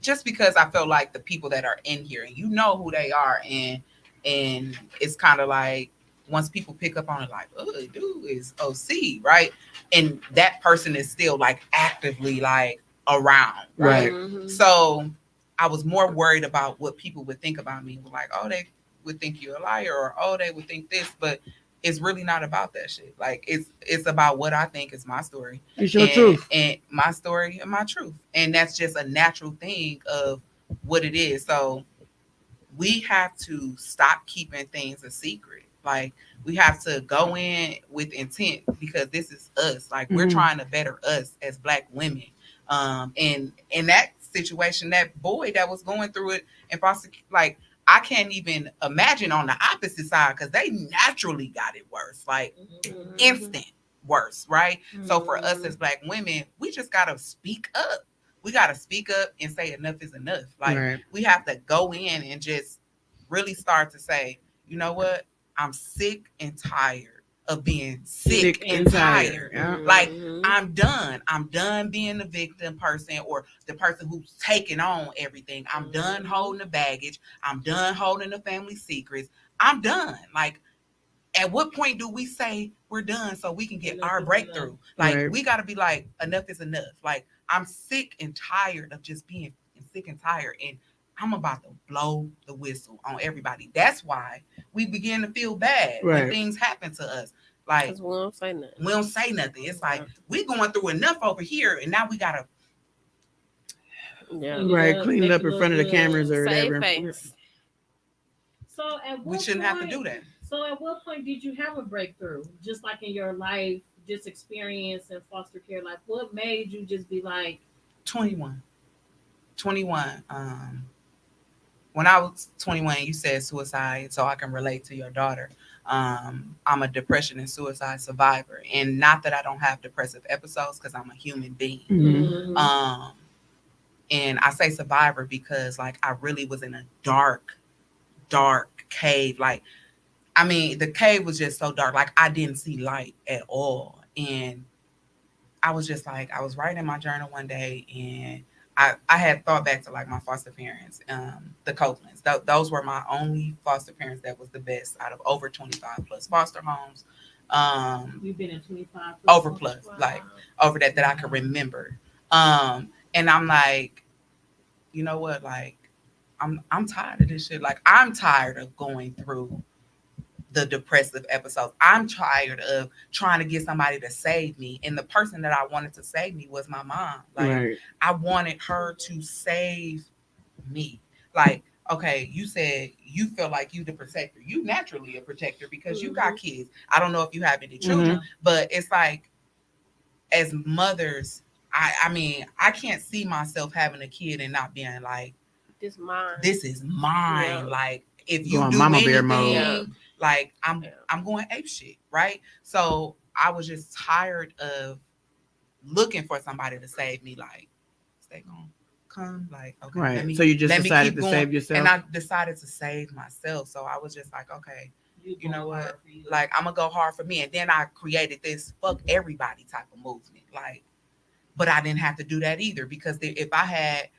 just because I felt like the people that are in here and you know who they are, and it's kind of like once people pick up on it, like, oh, dude is OC, right? And that person is still like actively like around, right? Mm-hmm. So I was more worried about what people would think about me. Like, oh, they would think you're a liar, or oh, they would think this, but it's really not about that shit. Like it's about what I think is my story, it's your truth. and my story and my truth, and that's just a natural thing of what it is. So we have to stop keeping things a secret. Like we have to go in with intent because this is us. Like we're trying to better us as Black women. And in that situation, that boy that was going through it and like I can't even imagine on the opposite side because they naturally got it worse, like instant worse, right? So for us as Black women, we just gotta speak up. We gotta speak up and say enough is enough. Like we have to go in and just really start to say, you know what? I'm sick and tired of being sick and tired. Yeah. Like I'm done. I'm done being the victim person or the person who's taking on everything. I'm done holding the baggage. I'm done holding the family secrets. I'm done. Like at what point do we say we're done so we can get our breakthrough? Like we got to be like enough is enough. Like I'm sick and tired of just being sick and tired, and I'm about to blow the whistle on everybody. That's why we begin to feel bad when things happen to us. Like we don't say nothing. We don't say nothing. It's like we going through enough over here, and now we gotta clean it up in front of the cameras or whatever. So at we shouldn't have to do that. So at what point did you have a breakthrough? Just like in your life, just experience in foster care, like what made you just be like 21? When I was 21, you said suicide, so I can relate to your daughter. I'm a depression and suicide survivor, and not that I don't have depressive episodes because I'm a human being. And I say survivor because like I really was in a dark cave. Like, I mean, the cave was just so dark. Like I didn't see light at all. And I was just like, I was writing my journal one day and I had thought back to like my foster parents, the Copelands. Those were my only foster parents that was the best out of over 25 plus foster homes. We've been in 25 over plus, like over that I could remember. And I'm like, you know what, like I'm tired of this shit. Like I'm tired of going through the depressive episodes. I'm tired of trying to get somebody to save me. And the person that I wanted to save me was my mom. Like I wanted her to save me. Like, okay, you said you feel like you the protector. You naturally a protector because you got kids. I don't know if you have any children, but it's like as mothers, I mean, I can't see myself having a kid and not being like, this is mine. Yeah. Like if you do mama anything, bear mode. Like I'm going ape shit, right? So I was just tired of looking for somebody to save me. Like, stay gone, come, like, okay. Right. So you just decided to save yourself, and I decided to save myself. So I was just like, okay, you know what? Like I'm gonna go hard for me, and then I created this fuck everybody type of movement. Like, but I didn't have to do that either because if I had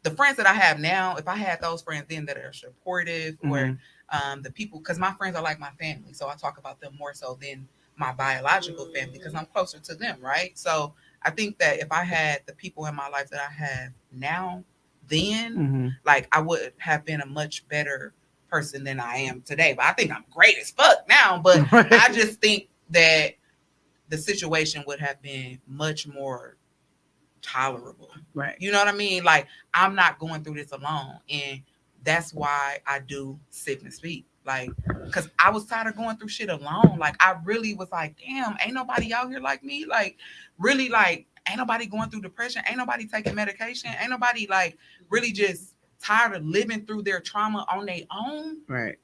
the friends that I have now, if I had those friends then that are supportive or the people, because my friends are like my family. So I talk about them more so than my biological family because I'm closer to them, right? So I think that if I had the people in my life that I have now, then like I would have been a much better person than I am today. But I think I'm great as fuck now. But I just think that the situation would have been much more tolerable. Right. You know what I mean? Like I'm not going through this alone. And that's why I do Sip and Speak. Like, cause I was tired of going through shit alone. Like I really was like, damn, ain't nobody out here like me. Like really like ain't nobody going through depression. Ain't nobody taking medication. Ain't nobody like really just tired of living through their trauma on their own. Right.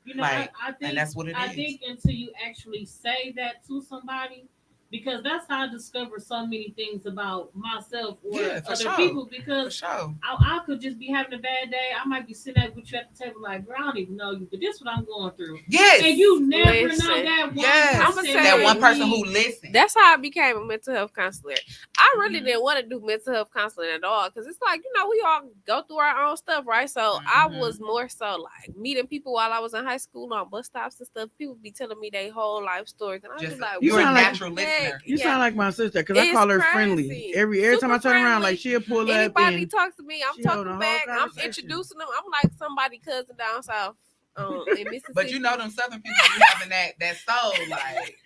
You know, like, I think and that's what it is. I think until you actually say that to somebody, because that's how I discovered so many things about myself or other people. Because I could just be having a bad day. I might be sitting with you at the table like, girl, I don't even know you, but this is what I'm going through. Yes. And you never know that one person. That one person who listens. That's how I became a mental health counselor. I really didn't want to do mental health counseling at all because it's like, you know, we all go through our own stuff, right? So I was more so like meeting people while I was in high school on bus stops and stuff. People be telling me their whole life stories. And I was just like, you're a natural listener. You sound like my sister because I call her friendly. Every time I turn around, like she'll pull up. Anybody talks to me, I'm talking back. I'm introducing them. I'm like somebody cousin down south in Mississippi. But you know them Southern people be having that soul like.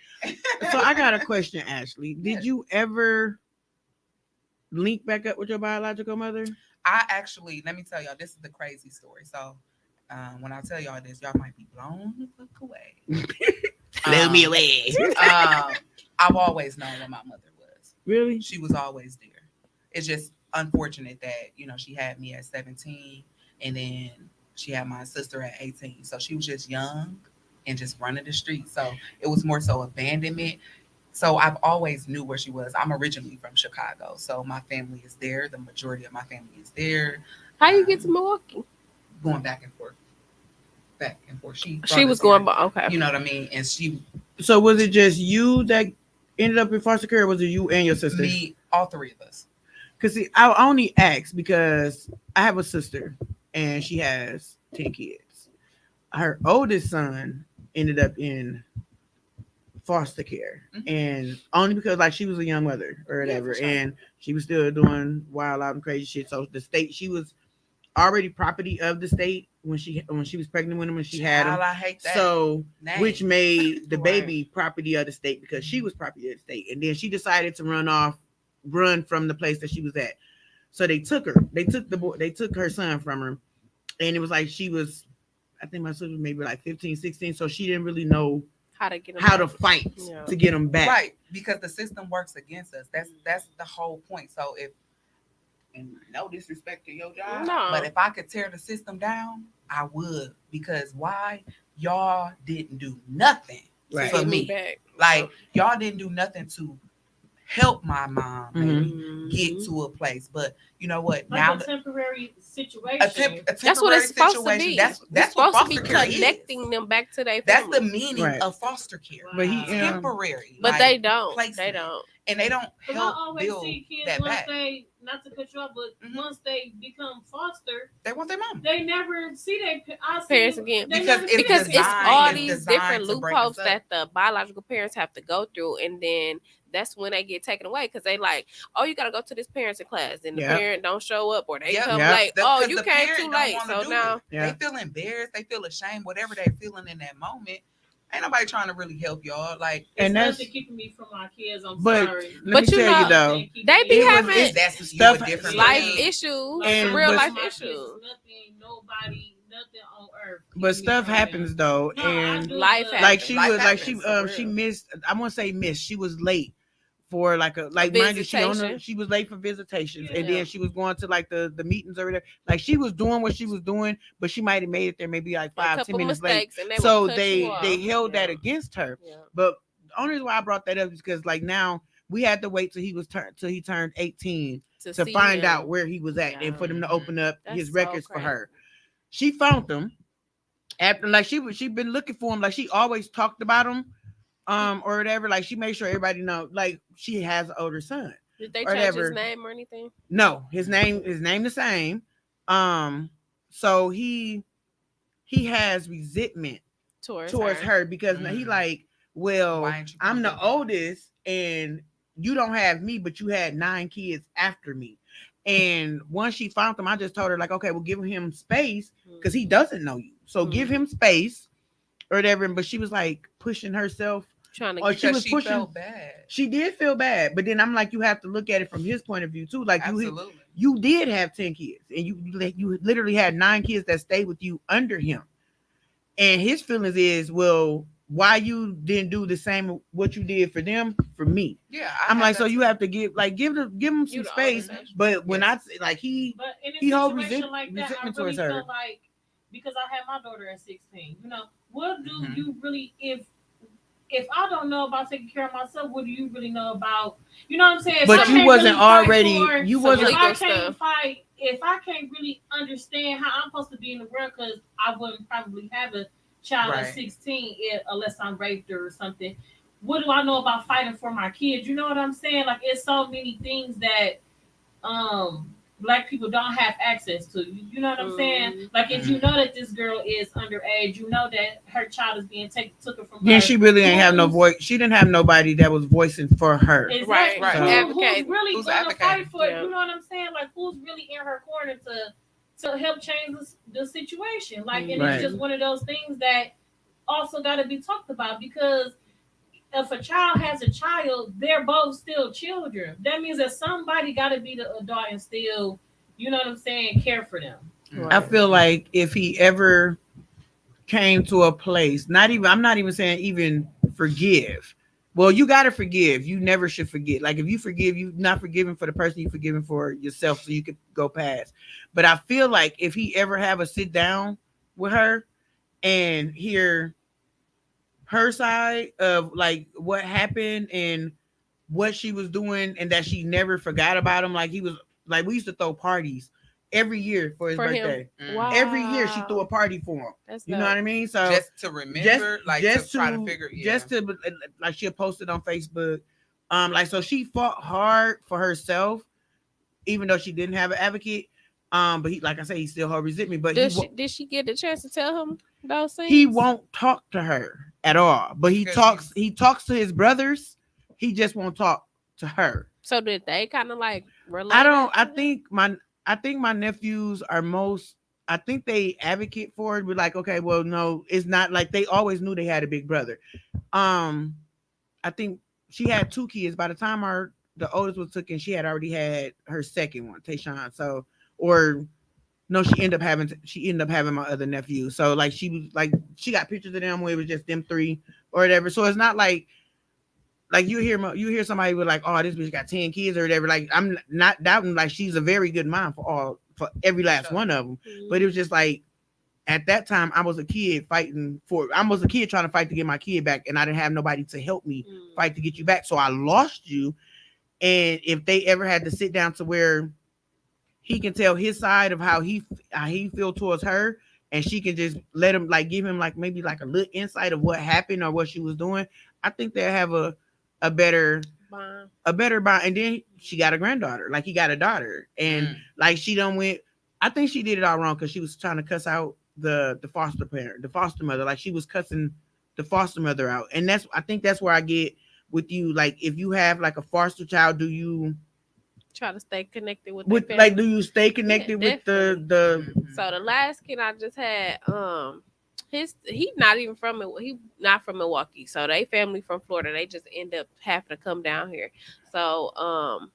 So I got a question, Ashley. Did you ever link back up with your biological mother? I actually, let me tell y'all, this is the crazy story. So when I tell y'all this, y'all might be blown the fuck away. Blow me away. I've always known what my mother was. Really? She was always there. It's just unfortunate that, you know, she had me at 17 and then she had my sister at 18. So she was just young and just running the street. So it was more so abandonment. So I've always knew where she was. I'm originally from Chicago. So my family is there. The majority of my family is there. How you get to Milwaukee? Going back and forth. Back and forth. She was going, okay. You know what I mean? And she. So was it just you that ended up in foster care, or was it you and your sister? Me, all three of us. Because see, I only asked because I have a sister and she has 10 kids. Her oldest son ended up in foster care, and only because like she was a young mother or whatever, and she was still doing wild out and crazy shit. So the state, she was already property of the state when she was pregnant with him and she had him. I hate that. So which made the baby property of the state because she was property of the state, and then she decided to run from the place that she was at. So they took her. They took her son from her, and it was like she was, I think my sister was maybe like 15, 16. So she didn't really know how to fight to get them back. Right, because the system works against us. That's the whole point. So if, and no disrespect to your job, but if I could tear the system down, I would. Because why? Y'all didn't do nothing for me. Like y'all didn't do nothing to help my mom get to a place. But you know what? Like now a temporary situation. A temporary that's what it's supposed to be. That's what foster supposed to be care connecting is. them back to their family. That's the meaning of foster care. But temporary. But like, they don't. Placement. They don't. And they don't help I always build see kids that once back. they not to cut you off, but once they become foster, they want their mom. They never see their parents again because it's all it's these designed different to break us loopholes up. that the biological parents have to go through, and then that's when they get taken away because they like, oh, you gotta go to this parenting class, and the parent don't show up or they come late. Oh, you came too late, so now they feel embarrassed, they feel ashamed, whatever they're feeling in that moment. Ain't nobody trying to really help y'all. Like, and that's keeping me from my kids. I'm sorry, but you tell you though, they be having stuff, life issues, and real life issues. Nothing on earth. But stuff happens though, and life happens. Like she missed. I won't say missed. She was late for mind you, she was late for visitations, and then she was going to like the meetings or whatever. Like she was doing what she was doing, but she might have made it there maybe like 5-10 minutes late. So they held that against her. But the only reason why I brought that up is because like now we had to wait till he turned 18 to find out where he was at and for them to open up his records for her. She found them after like she been looking for him, like she always talked about him. Or whatever, like she made sure everybody know, like she has an older son. Did they change his name or anything? No, his name the same. So he has resentment towards her because he like, well, I'm the oldest and you don't have me, but you had 9 kids after me. And once she found them, I just told her like, okay, well, give him space because he doesn't know you, so give him space or whatever. But she was like pushing herself. She was pushing. Felt bad. She did feel bad, but then I'm like, you have to look at it from his point of view too. Like you did have 10 kids, and you literally had 9 kids that stayed with you under him. And his feelings is, well, why you didn't do the same what you did for them for me? Yeah, I'm like, so you have to give him some space. But when I say like he holds resentment towards her. Like, because I had my daughter at 16, what do you really if I don't know about taking care of myself, what do you really know about? You know what I'm saying? But you wasn't already. You wasn't. If I can't really understand how I'm supposed to be in the world, because I wouldn't probably have a child at 16 unless I'm raped or something. What do I know about fighting for my kids? You know what I'm saying? Like, it's so many things that Black people don't have access to. You know what I'm saying? Like, if you know that this girl is underage, you know that her child is being taken from her. Yeah, she really ain't have no voice. She didn't have nobody that was voicing for her. Exactly. Right. So who's really going to fight for it? You know what I'm saying? Like, who's really in her corner to help change the situation? Like, and it's just one of those things that also got to be talked about, because if a child has a child, they're both still children. That means that somebody got to be the adult and still, you know what I'm saying, care for them. I feel like if he ever came to a place, I'm not even saying even forgive. Well, you got to forgive. You never should forget. Like, if you forgive, you're not forgiving for the person, you're forgiving for yourself, so you could go past. But I feel like if he ever have a sit down with her and hear her side of like what happened and what she was doing, and that she never forgot about him. Like, he was like, we used to throw parties every year for his birthday. Wow. Every year she threw a party for him. That's you know what I mean? So just to remember, just to try to figure, just to like, she'll post it on Facebook. Like, so she fought hard for herself, even though she didn't have an advocate. But he, like I say, he still resent me. But did she get the chance to tell him those things? He won't talk to her at all. But he talks to his brothers. He just won't talk to her. So did they kind of like relate? I think my nephews are I think they advocate for it. We're like, okay, well, no, it's not like they always knew they had a big brother. I think she had 2 kids. By the time the oldest was taken, she had already had her second one, Tayshawn. So, or no, she ended up having my other nephew. So like, she got pictures of them where it was just them 3 or whatever. So it's not like you hear somebody with like, oh, this bitch got 10 kids or whatever. Like, I'm not doubting, like, she's a very good mom for every last one of them. Mm-hmm. But it was just like, at that time, I was a kid trying to fight to get my kid back, and I didn't have nobody to help me fight to get you back. So I lost you. And if they ever had to sit down to where he can tell his side of how he feel towards her, and she can just let him, like, give him like maybe like a little insight of what happened or what she was doing, I think they'll have a better bond. A better bond. And then she got a granddaughter. Like he got a daughter, and like she done went. I think she did it all wrong because she was trying to cuss out the foster parent, the foster mother. Like she was cussing the foster mother out, and I think that's where I get with you. Like if you have like a foster child, do you Try to stay connected with their with family. like do you stay connected with the So the last kid I just had, he not even from he not from Milwaukee. So they family from Florida. They just end up having to come down here. So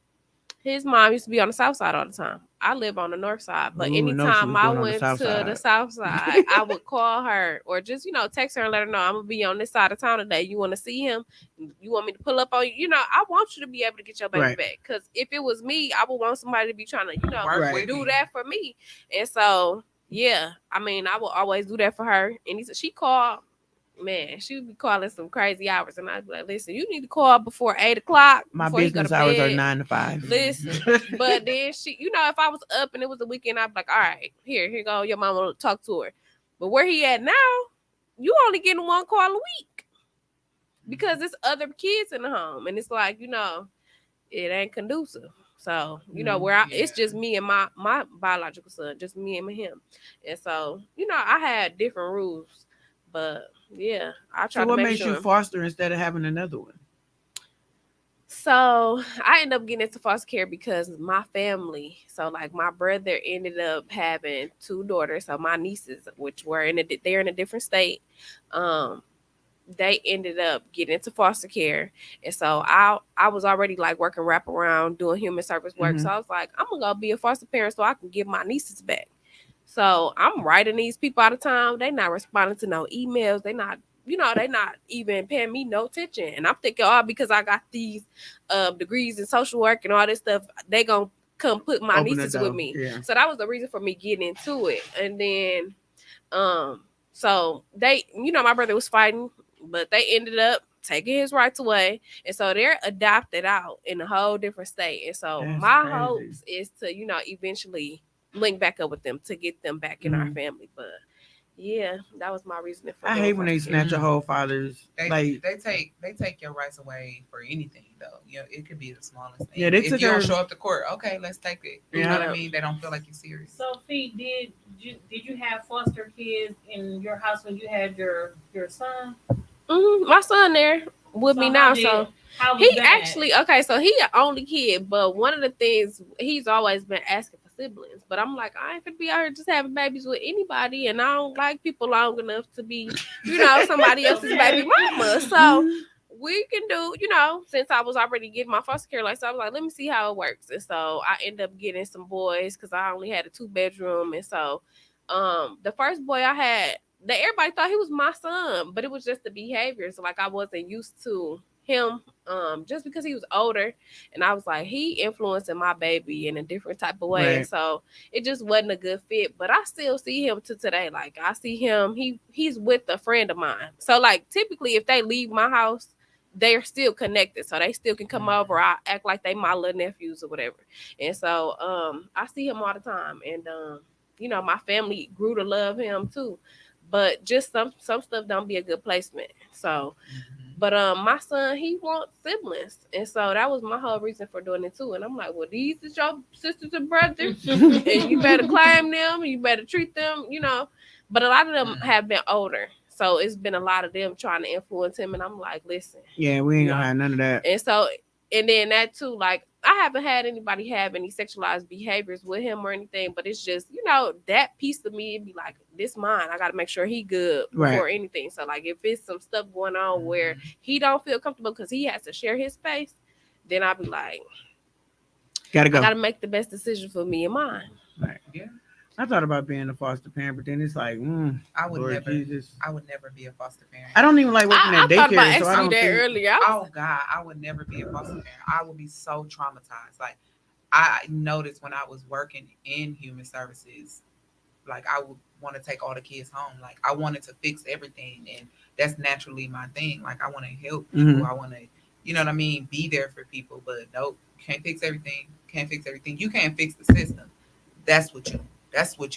his mom used to be on the south side all the time. I live on the north side, but anytime I went to the south side, I would call her or just, text her and let her know I'm gonna be on this side of town today. You want to see him? You want me to pull up on you? I want you to be able to get your baby back. Because if it was me, I would want somebody to be trying to, do that for me. And so, yeah, I mean, I will always do that for her. And she called. Man, she would be calling some crazy hours, and I'd be like, "Listen, you need to call before 8 o'clock. My business hours are 9 to 5. Listen, but then she, if I was up and it was a weekend, I'd be like, "All right, here go, your mama will talk to her." But where he at now, you only getting one call a week because there's other kids in the home, and it's like, it ain't conducive. So it's just me and my biological son, just me and him, and so I had different rules, but. Yeah, I try to make sure. So what makes you foster instead of having another one? So I ended up getting into foster care because my family. So like my brother ended up having 2 daughters. So my nieces, which were they're in a different state. They ended up getting into foster care, and so I was already like working wraparound, doing human service work. So I was like, I'm gonna go be a foster parent so I can get my nieces back. So I'm writing these people out of town. They not responding to no emails. They not, they not even paying me no attention. And I'm thinking, because I got these degrees in social work and all this stuff, they gonna come put my nieces with me. Yeah. So that was the reason for me getting into it. And then, so they, my brother was fighting, but they ended up taking his rights away, and so they're adopted out in a whole different state. And so my hopes is to, eventually link back up with them to get them back in our family. But yeah, that was my reasoning for. I hate when they snatch a whole father's. They take your rights away for anything though. It could be the smallest thing. Yeah, if you don't show up to court, okay, let's take it. You know what I mean? They don't feel like you're serious. So, Fee, did you have foster kids in your house when you had your son? My son there with me now. So he actually so he an only kid, but one of the things he's always been asking for siblings, but I'm like, I ain't gonna be out here just having babies with anybody, and I don't like people long enough to be somebody else's baby mama. So we can do, since I was already getting my foster care license, I was like, let me see how it works. And so I ended up getting some boys because I only had a 2-bedroom. And so the first boy I had, that everybody thought he was my son, but it was just the behavior. So like I wasn't used to him just because he was older, and I was like, he influencing my baby in a different type of way. Right. So it just wasn't a good fit, but I still see him to today. Like I see him, he's with a friend of mine. So like typically if they leave my house, they're still connected, so they still can come over. I act like they my little nephews or whatever. And so I see him all the time, and my family grew to love him too. But just some stuff don't be a good placement. So, but my son, he wants siblings, and so that was my whole reason for doing it too. And I'm like, well, these is your sisters and brothers, and you better claim them, and you better treat them, But a lot of them have been older, so it's been a lot of them trying to influence him. And I'm like, listen, yeah, we ain't gonna have none of that. And so, and then that too, like, I haven't had anybody have any sexualized behaviors with him or anything, but it's just, that piece of me, it'd be like, this mine. I got to make sure he good before anything. So, like, if it's some stuff going on where he don't feel comfortable because he has to share his space, then I'll be like, I got to make the best decision for me and mine. Right. Yeah. I thought about being a foster parent, but then it's like, I would never be a foster parent. I don't even like working at daycare. I thought about asking you that earlier. Oh God, I would never be a foster parent. I would be so traumatized. Like I noticed when I was working in human services, like I would want to take all the kids home. Like I wanted to fix everything, and that's naturally my thing. Like I want to help people. I want to, you know what I mean, be there for people. But nope, can't fix everything. Can't fix everything. You can't fix the system. That's what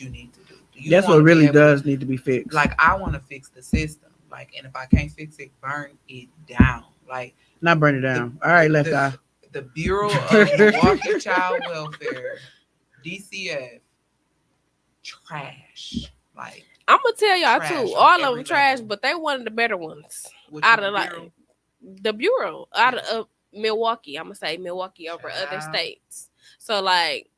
you need to do. That's what really does need to be fixed. Like I want to fix the system. Like, and if I can't fix it, burn it down. Like, not burn it down. All right, left eye. The Bureau of Milwaukee Child Welfare, DCF, trash. Like, I'm gonna tell y'all trash too. on All of every them trash, level. but they one of the better ones Which out one, of the like Bureau? the bureau out Yes. of Milwaukee. I'm gonna say Milwaukee over other Child. states. So like,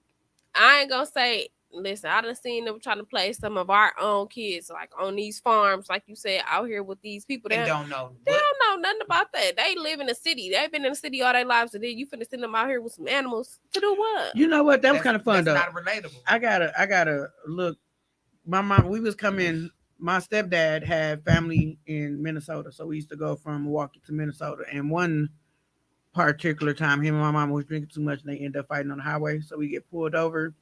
I ain't gonna say. Listen, I done seen them trying to play some of our own kids, like on these farms, like you said, out here with these people. And don't know They what. don't know nothing about that. They live in the city. They've been in the city all their lives, and then you finna send them out here with some animals to do what? You know what? That was kind of fun That's though. not relatable. I gotta look. My mom, we was coming. My stepdad had family in Minnesota, so we used to go from Milwaukee to Minnesota. And one particular time, him and my mom was drinking too much, and they ended up fighting on the highway. So we get pulled over,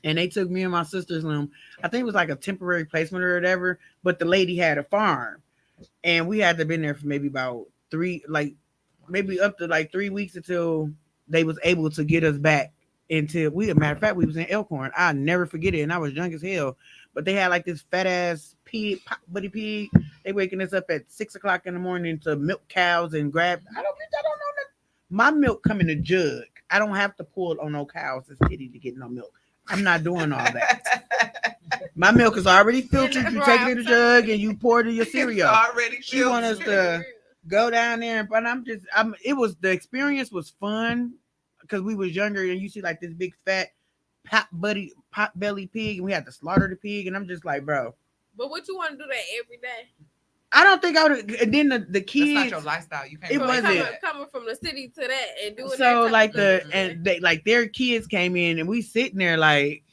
and they took me and my sisters and them. I think it was like a temporary placement or whatever. But the lady had a farm, and we had to been there for maybe about maybe up to like 3 weeks until they was able to get us back. Until we, a matter of fact, we was in Elkhorn. I'll never forget it, and I was young as hell. But they had like this fat ass pig, buddy pig. They waking us up at 6 o'clock in the morning to milk cows and grab. I don't know that. My milk come in a jug. I don't have to pull on no cows' titty to get no milk. I'm not doing all that. My milk is already filtered. You take it in the jug and you pour it in your cereal. It's already She want us to go down there, but it was, the experience was fun because we was younger, and you see like this big fat pot belly pig, and we had to slaughter the pig, and I'm just like, bro. But what you want to do that every day? I don't think I would. And then the kids. That's not your lifestyle. You can't. It wasn't coming from the city to that and doing so that like and they like their kids came in, and we sitting there like.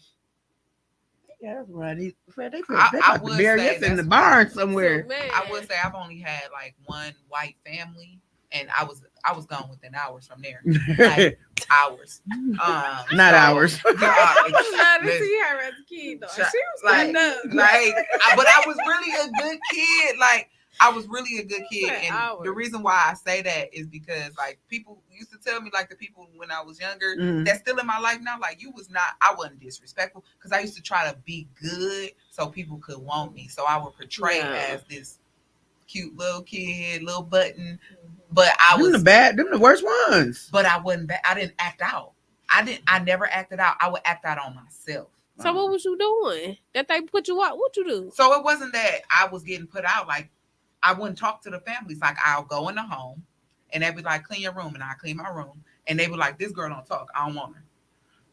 Yeah, that's right. They about to bury us in the barn somewhere. So, man, I would say I've only had like one white family, and I was gone within hours from there. Like hours. Not hours. I was glad to see her as a kid though. She was like, but I was really a good kid. Like, I was really a good kid. And the reason why I say that is because like people used to tell me, like the people when I was younger, that's still in my life now, like I wasn't disrespectful, because I used to try to be good so people could want me. So I would portray as this cute little kid, little button. But I was them the worst ones. But I wasn't bad. I didn't act out. I never acted out. I would act out on myself. So what was you doing that they put you out? What you do? So it wasn't that I was getting put out. Like, I wouldn't talk to the families. Like, I'll go in the home and they'd be like, clean your room. And I clean my room. And they be like, this girl don't talk. I don't want her.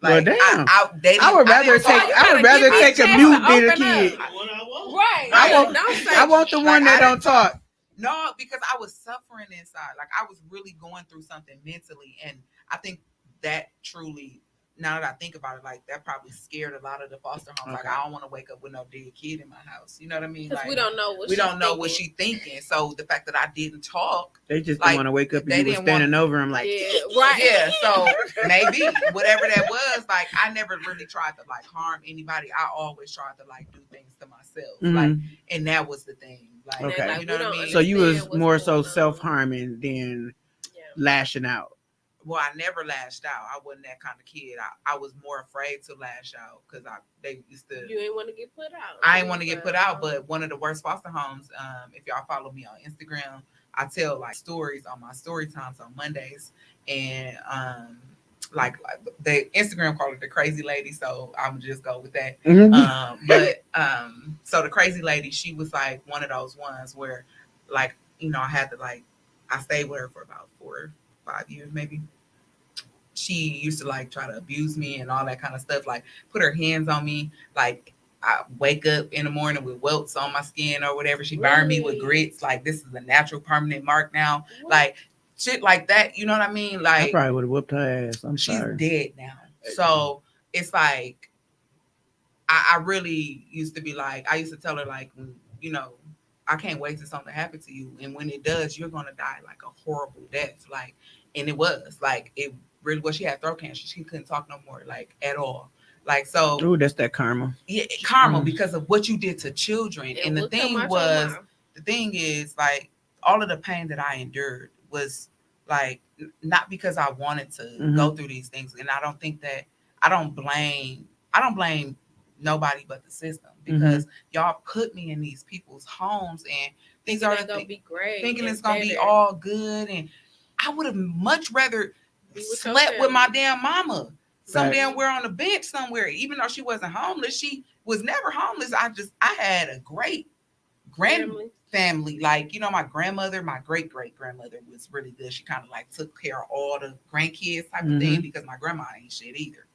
Like, well, damn. I would rather take a mute than a kid. Right. I want the one that don't talk. No, because I was suffering inside. Like, I was really going through something mentally. And I think that truly, now that I think about it, like that probably scared a lot of the foster homes. Okay. Like, I don't want to wake up with no dead kid in my house. You know what I mean? Like, we don't know what she's thinking. So the fact that I didn't talk, they just didn't want to wake up and you were standing over him like, yeah, right. Yeah. So maybe whatever that was, like, I never really tried to like harm anybody. I always tried to like do things to myself. Like, and that was the thing. Like, okay. You know what I mean? So you was more so self-harming than lashing out. Well, I never lashed out. I wasn't that kind of kid. I was more afraid to lash out because they used to. You ain't want to get put out. I didn't want to get put out, but one of the worst foster homes. If y'all follow me on Instagram, I tell like stories on my story times on Mondays, and like the Instagram called it the crazy lady, so I'm just go with that. So the crazy lady, she was like one of those ones where, like, I had to like, I stayed with her for about 4 or 5 years maybe. She used to like try to abuse me and all that kind of stuff, like put her hands on me. Like, I wake up in the morning with welts on my skin or whatever. She burned me with grits. Like, this is a natural permanent mark now. Like, shit like that. You know what I mean? Like, I probably would have whooped her ass. She's dead now. So it's like, I really used to be like, I used to tell her like, I can't wait till something happen to you. And when it does, you're going to die like a horrible death. Like, and it was like, it really was. She had throat cancer. She couldn't talk no more, like, at all. Like, so. Ooh, that's that karma. Yeah, karma, because of what you did to children. And the thing is, like, all of the pain that I endured was like, not because I wanted to go through these things. And I don't blame nobody but the system, because y'all put me in these people's homes and these are gonna be great, thinking it's gonna be all good, and I would have much rather slept with my damn mama some damn where on the bench somewhere, even though she wasn't homeless. She was never homeless. I had a great family. Like, you know, my grandmother, my great grandmother was really good. She kind of like took care of all the grandkids type of thing, because my grandma ain't shit either.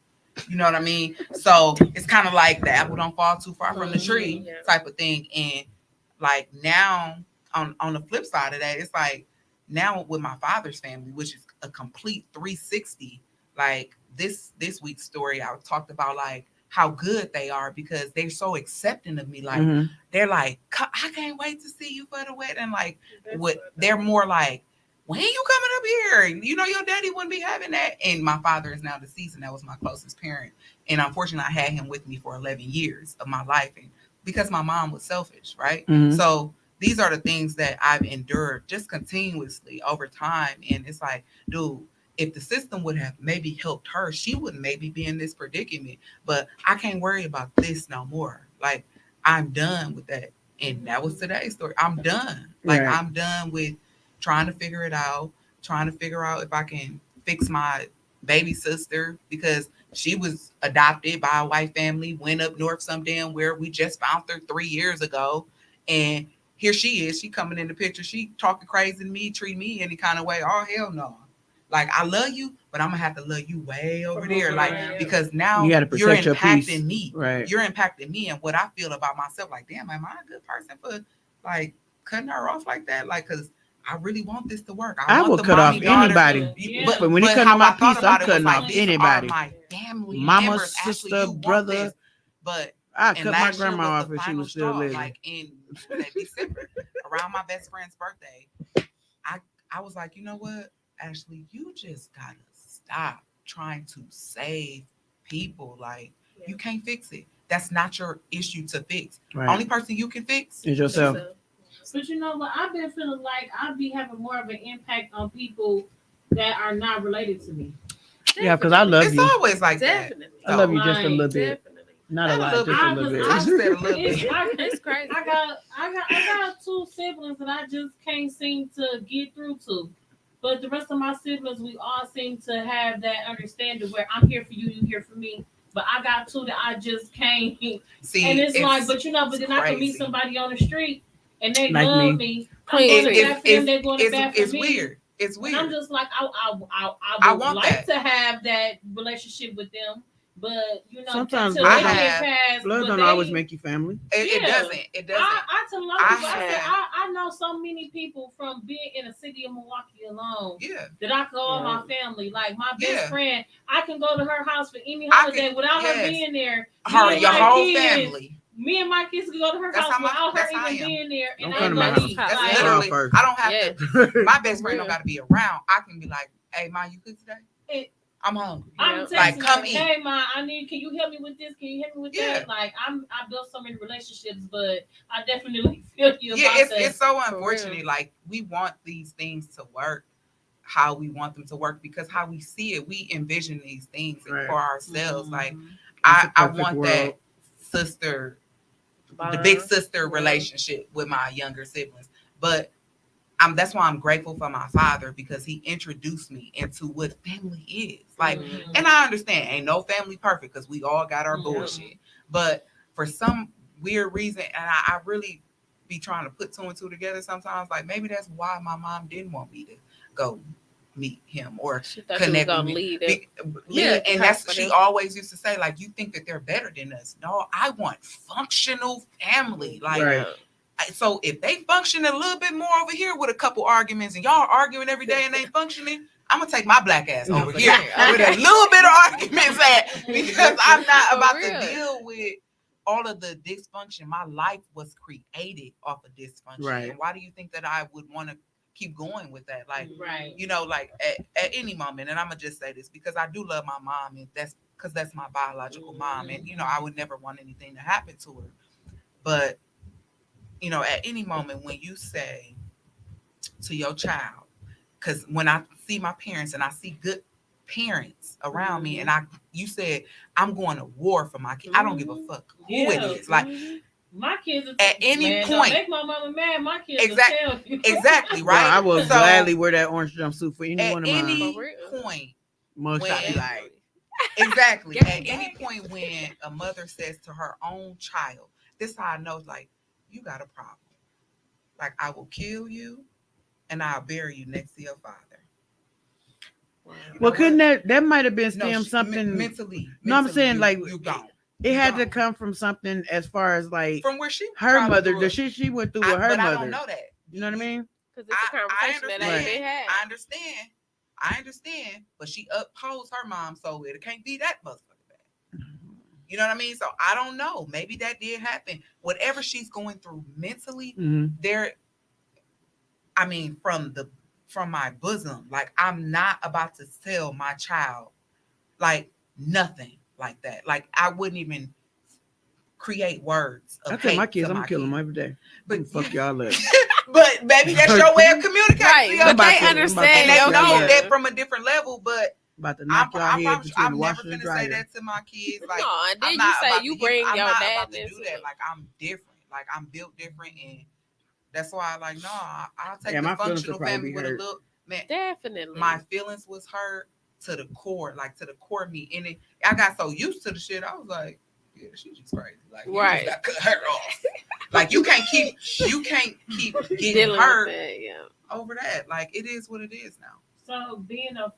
You know what I mean? So it's kind of like the apple don't fall too far from the tree type of thing. And like now on the flip side of that, it's like now with my father's family, which is a complete 360, like this week's story, I talked about like how good they are, because they're so accepting of me. Like they're like, I can't wait to see you for the wedding. Like they're more like, when you coming up here? You know, your daddy wouldn't be having that. And my father is now deceased, and that was my closest parent. And unfortunately, I had him with me for 11 years of my life, and because my mom was selfish, right? So these are the things that I've endured just continuously over time. And it's like, dude, if the system would have maybe helped her, she wouldn't maybe be in this predicament. But I can't worry about this no more. Like, I'm done with that. And that was today's story. I'm done. Like, I'm done with trying to figure it out, trying to figure out if I can fix my baby sister, because she was adopted by a white family, went up north some damn where. We just found her 3 years ago. And here she is. She coming in the picture. She talking crazy to me, treat me any kind of way. Oh, hell no. Like, I love you, but I'm going to have to love you way over there. Like, because now you're impacting me. Right. You're impacting me and what I feel about myself. Like, damn, am I a good person for, like, cutting her off like that? Like, because I really want this to work. I will cut off anybody. But when it comes to my piece, I'm cutting off anybody. My family mama, members, sister, actually, brother. But I cut my grandma off if she was still living. Like in December, around my best friend's birthday, I was like, you know what, Ashley, you just gotta stop trying to save people. Like, you can't fix it. That's not your issue to fix. Right. Only person you can fix is yourself. But you know what? I've been feeling like I'll be having more of an impact on people that are not related to me. Definitely. Yeah, because I love you. It's always like that. I love you just a little bit. Not a lot, just a little bit. It's crazy. I got 2 siblings that I just can't seem to get through to. But the rest of my siblings, we all seem to have that understanding where I'm here for you, you here for me. But I got 2 that I just can't see. And it's like, but you know, but then crazy. I can meet somebody on the street and they like love me. It's weird. It's weird. And I'm just like, I would like to have that relationship with them. But you know, sometimes blood don't always make you family. It doesn't. It doesn't. I tell a lot of people, I know so many people from being in the city of Milwaukee alone. Yeah. That I call my family. Like my best friend, I can go to her house for any holiday without her being there. Your whole family. Me and my kids can go to her house without her even being there. And don't come to my house. That's literally. I don't have to. My best friend don't got to be around. I can be like, "Hey, Ma, you cook today?" I'm hungry. I'm like, come eat. Hey, Ma, can you help me with this? Can you help me with that? Like, I built so many relationships, but I definitely feel you. Yeah, it's so unfortunate. Like, we want these things to work how we want them to work, because how we see it, we envision these things for ourselves. Like, I want world. That sister, the big sister relationship with my younger siblings, but. That's why I'm grateful for my father, because he introduced me into what family is. Like, and I understand ain't no family perfect, because we all got our bullshit. But for some weird reason, and I really be trying to put 2 and 2 together sometimes, like maybe that's why my mom didn't want me to go meet him or connect with me. And that's she always used to say, like, you think that they're better than us. No, I want functional family. Like, so if they function a little bit more over here with a couple arguments, and y'all arguing every day and ain't functioning, I'm gonna take my black ass over here with a little bit of arguments because I'm not about to deal with all of the dysfunction. My life was created off of dysfunction. Right. And why do you think that I would want to keep going with that? Like, you know, like at any moment, and I'm gonna just say this because I do love my mom, and that's because that's my biological mom, and you know, I would never want anything to happen to her. But you know, at any moment when you say to your child, because when I see my parents and I see good parents around me, and you said I'm going to war for my kids. I don't give a fuck who it is. Like my kids at any point, don't make my mama mad. My kids tell you. Exactly, right. Well, I will gladly wear that orange jumpsuit for any one of mine. At any point, mugshot be like. Exactly. At any point when a mother says to her own child, this is how I know, like, you got a problem. Like, I will kill you and I'll bury you next to your father. Well, couldn't that might have been something mentally? No, I'm saying like you gone. It had to come from something as far as like from where her mother, the shit she went through with her mother. I don't know that. You know what I mean? Because it's a conversation that ain't been had. I understand, but she upholds her mom, so it can't be that motherfucker bad. You know what I mean? So I don't know. Maybe that did happen. Whatever she's going through mentally, there. I mean, from my bosom, like I'm not about to tell my child, like nothing like that. Like I wouldn't even create words. I tell my kids, I'm gonna kill them every day. But fuck y'all up. But maybe that's your way of communicating. Right, but they understand. And they know that from a different level. But about to knock y'all head between the washer and dryer. I'm never gonna say that to my kids. Like, no, and then you say you bring your dad into do that. Like I'm different. Like I'm built different, and that's why I like no. I'll take the functional family with a look. Man, definitely. My feelings was hurt to the core, like to the core of me, and I got so used to the shit. I was like, yeah, she's just crazy. Like, you just got cut her off. Like you can't keep getting hurt over that. Like it is what it is now. So being a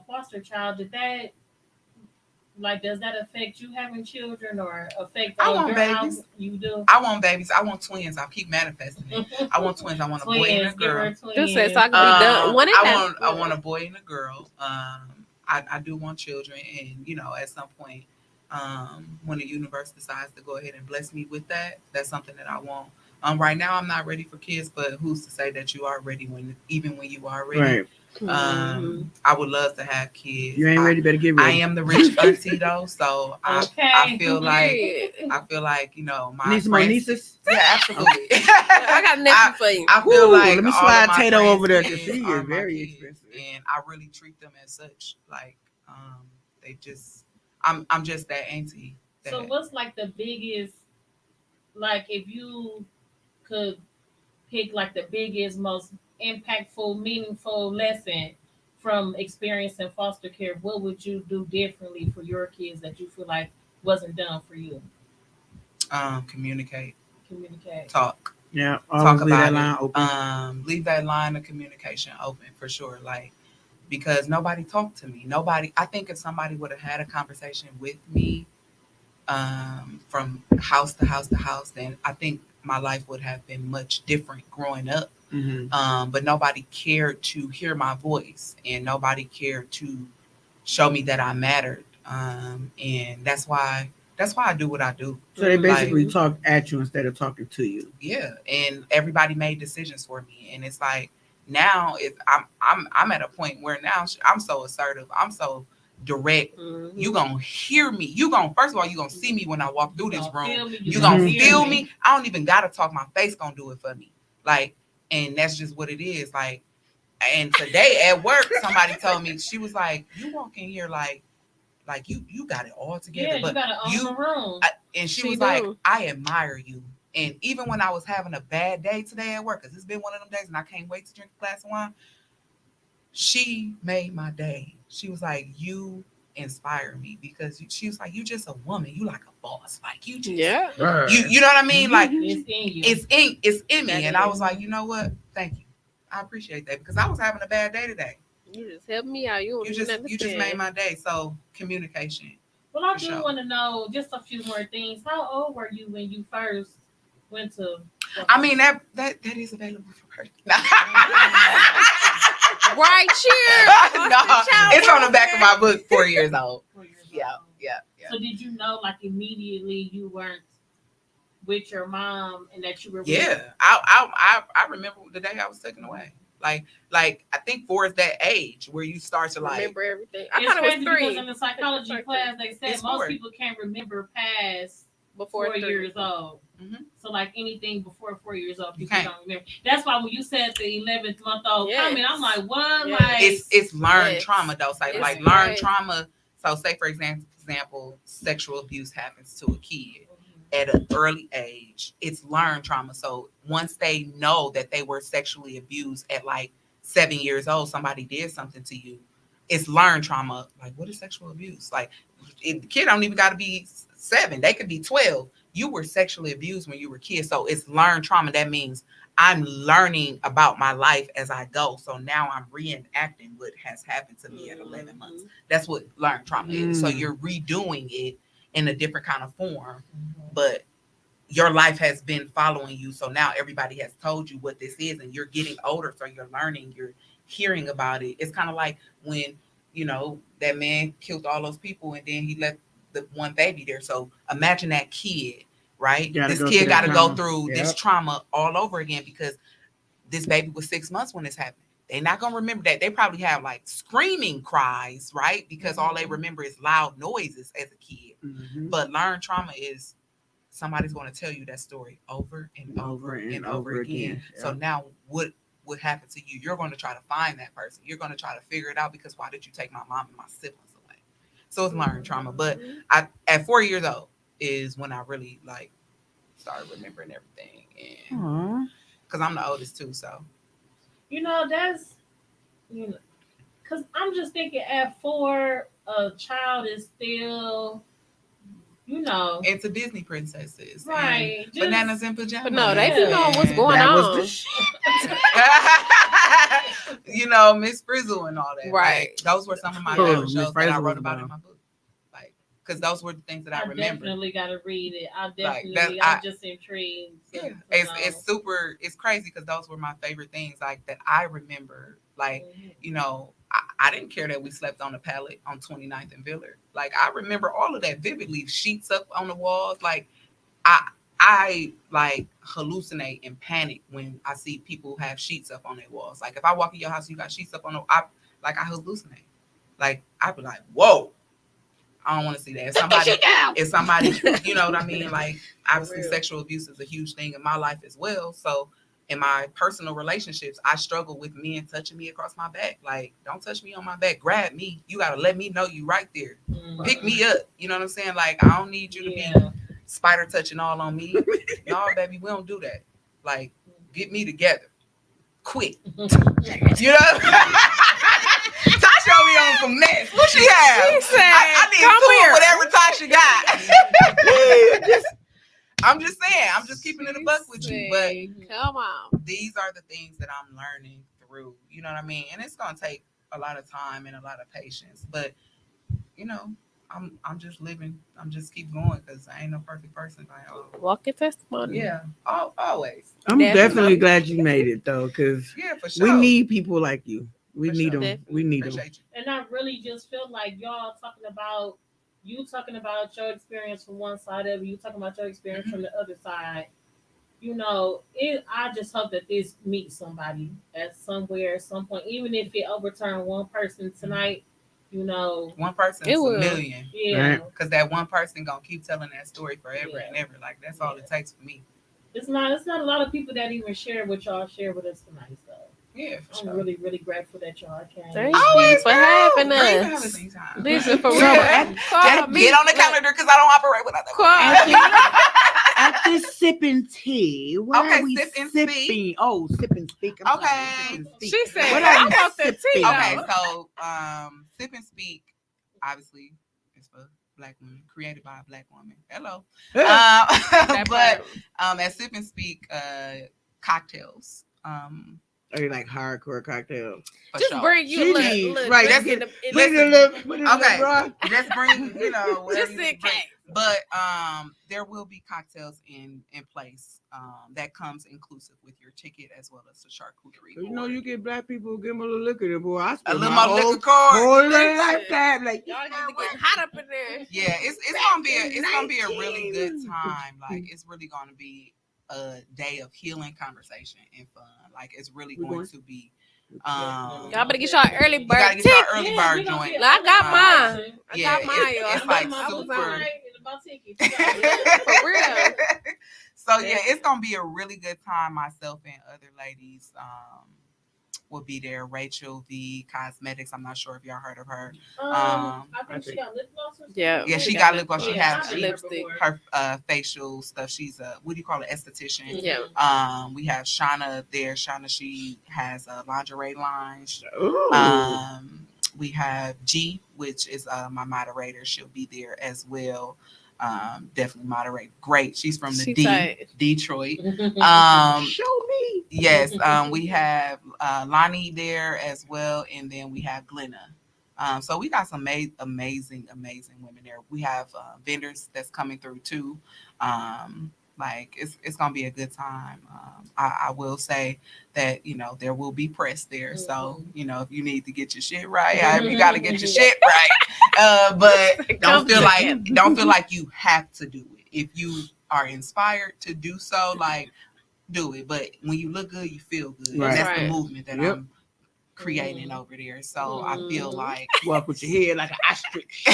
foster child, does that affect you having children or affect I want babies. You do? I want babies. I want twins. I keep manifesting it. I want twins. I want a boy and a girl. This says I can be done. I want a boy and a girl. I do want children, and at some point, when the universe decides to go ahead and bless me with that, that's something that I want. Right now, I'm not ready for kids, but who's to say that you are ready even when you are ready? Right. I would love to have kids. You ain't ready, better get ready. I am the rich auntie though, so I feel like my need some more nieces. Yeah, absolutely. I got a nephew for you. I feel like let me slide Tato over there because she is very expensive, and I really treat them as such. Like they just, I'm just that auntie. So what's like the biggest, like if you could pick like the biggest, most impactful, meaningful lesson from experiencing foster care, what would you do differently for your kids that you feel like wasn't done for you? Communicate, talk. Yeah, talk about that line open. Leave that line of communication open for sure. Like because nobody talked to me. I think if somebody would have had a conversation with me, from house to house to house, then I think my life would have been much different growing up. But nobody cared to hear my voice, and nobody cared to show me that I mattered. And that's why I do what I do. So they basically talk at you instead of talking to you. Yeah, and everybody made decisions for me, and it's like now I'm at a point where now I'm so assertive. I'm so direct. You gonna hear me. First of all, you gonna see me when I walk through this room. You gonna feel me. I don't even gotta talk. My face gonna do it for me. Like, and that's just what it is. Like, and today at work, somebody told me, she was like, "You walk in here like you got it all together." Yeah, but you gotta own the room. And she was like, "I admire you." And even when I was having a bad day today at work, because it's been one of them days and I can't wait to drink a glass of wine, she made my day. She was like, "You inspire me," because she was like, "You just a woman. You like a boss. Like you just, you know what I mean? Like it's in you. It's in me." And I was like, you know what? Thank you. I appreciate that because I was having a bad day today. You just helped me out. You just made my day. So communication. Well, I do want to know just a few more things. How old were you when you first went to? I mean that is available for her. Right here. No, it's on the back of my book. 4 years old. 4 years old. Yeah. So did you know like immediately you weren't with your mom and that you were? Yeah, I remember the day I was taken away. Like I think 4 is that age where you start to like remember everything. I thought it was 3. Because in the psychology class they said most people can't remember past before 4 years old. So feel like anything before 4 years old, people don't remember. That's why when you said the 11th month old comment, I'm like, what? Yes. Like it's learned trauma though. Like learned trauma. So say for example, sexual abuse happens to a kid at an early age. It's learned trauma. So once they know that they were sexually abused at like 7 years old, somebody did something to you. It's learned trauma. Like, what is sexual abuse? Like, the kid don't even got to be 7. They could be 12. You were sexually abused when you were a kid. So it's learned trauma. That means I'm learning about my life as I go. So now I'm reenacting what has happened to me at 11 months. That's what learned trauma is. So you're redoing it in a different kind of form, but your life has been following you. So now everybody has told you what this is, and you're getting older. So you're learning, you're hearing about it. It's kind of like when, that man killed all those people and then he left the one baby there. So imagine that kid, right? This kid got to go through this trauma all over again because this baby was 6 months when this happened. They're not going to remember that. They probably have like screaming cries, right? Because all they remember is loud noises as a kid. But learned trauma is somebody's going to tell you that story over and over and over again. So now what happened to you? You're going to try to find that person. You're going to try to figure it out because why did you take my mom and my siblings away? So it's learned trauma. But at 4 years old is when I really like started remembering everything. And because I'm the oldest too, so. That's, because I'm just thinking at 4, a child is still, into Disney princesses, right? And bananas in pajamas. But no, they do know what's going on. Miss Frizzle and all that. Right. Like, those were some of my favorite shows that I wrote about in my book. Like, because those were the things that I remember. Definitely got to read it. I'm just intrigued. It's super. It's crazy because those were my favorite things. Like that I remember. Like I didn't care that we slept on the pallet on 29th and Villard. Like I remember all of that vividly. Sheets up on the walls. Like I like hallucinate and panic when I see people have sheets up on their walls. Like if I walk in your house, you got sheets up on the. I hallucinate. Like I'd be like, whoa. I don't want to see that. If somebody, you know what I mean? Like, obviously, sexual abuse is a huge thing in my life as well. So, in my personal relationships, I struggle with men touching me across my back. Like, don't touch me on my back. Grab me. You got to let me know you right there. Pick me up. You know what I'm saying? Like, I don't need you to be spider touching all on me. No, baby, we don't do that. Like, get me together. Quick. Tasha be on some mess. What she have? She said, I need two whatever Tasha got. I'm just saying. I'm just keeping it a buck with you. But come on. These are the things that I'm learning through. You know what I mean? And it's gonna take a lot of time and a lot of patience. But I'm just living. I'm just keep going because I ain't no perfect person. Walk your testimony. Yeah, always. I'm definitely glad you made it though, because for sure. we need people like you. We need them. Definitely. We need them. And I really just feel like y'all talking about your experience from one side of it, you talking about your experience from the other side. I just hope that this meets somebody at somewhere, at some point, even if it overturned one person tonight. One person is a million. Yeah, because that one person gonna keep telling that story forever and ever. Like that's all it takes for me. It's not a lot of people that even share what y'all share with us tonight. So yeah, I'm really, really grateful that y'all came. Thank you for having us. Listen, for real. Get on the calendar because I don't operate without that. After sipping tea, what are we sip and sipping? speak. Oh, sip and speak. She said, what I want the tea. Okay, so sip and speak, obviously, is for Black women, created by a Black woman. Hello. But at sip and speak, cocktails. Are you like hardcore cocktails? Just bring you a little right. Just bring just in case. But there will be cocktails in place that comes inclusive with your ticket as well as the charcuterie. You get Black people, give them a little liquor. Boy, I a little more liquor card. Whole like that. Like y'all need to get hot up in there. Yeah, it's gonna be a really good time. Like it's really gonna be a day of healing, conversation, and fun. Like it's really going to be. Y'all better get y'all early bird. You gotta get y'all early bird joint. I got mine. It's like super. super. about tickets. For real. So yeah, it's gonna be a really good time. Myself and other ladies will be there. Rachel V Cosmetics. I'm not sure if y'all heard of her. I think she got lip gloss or something. Yeah, she got lip gloss. She Yeah, has lipstick. her facial stuff. She's a, what do you call it, esthetician. Yeah. We have Shauna there. Shauna, she has a lingerie line. We have G, which is my moderator. She'll be there as well. Definitely moderate. Great. She's from the Detroit. Show me. Yes. We have Lonnie there as well, and then we have Glenna. So we got some amazing women there. We have vendors that's coming through too. Like it's gonna be a good time. I will say that, you know, there will be press there. So, you know, if you need to get your shit right, you got to get your shit right. But don't feel like you have to do it. If you are inspired to do so, like, do it. But when you look good, you feel good. Right. And that's the movement that I'm creating over there. So I feel like walk with your head like an ostrich.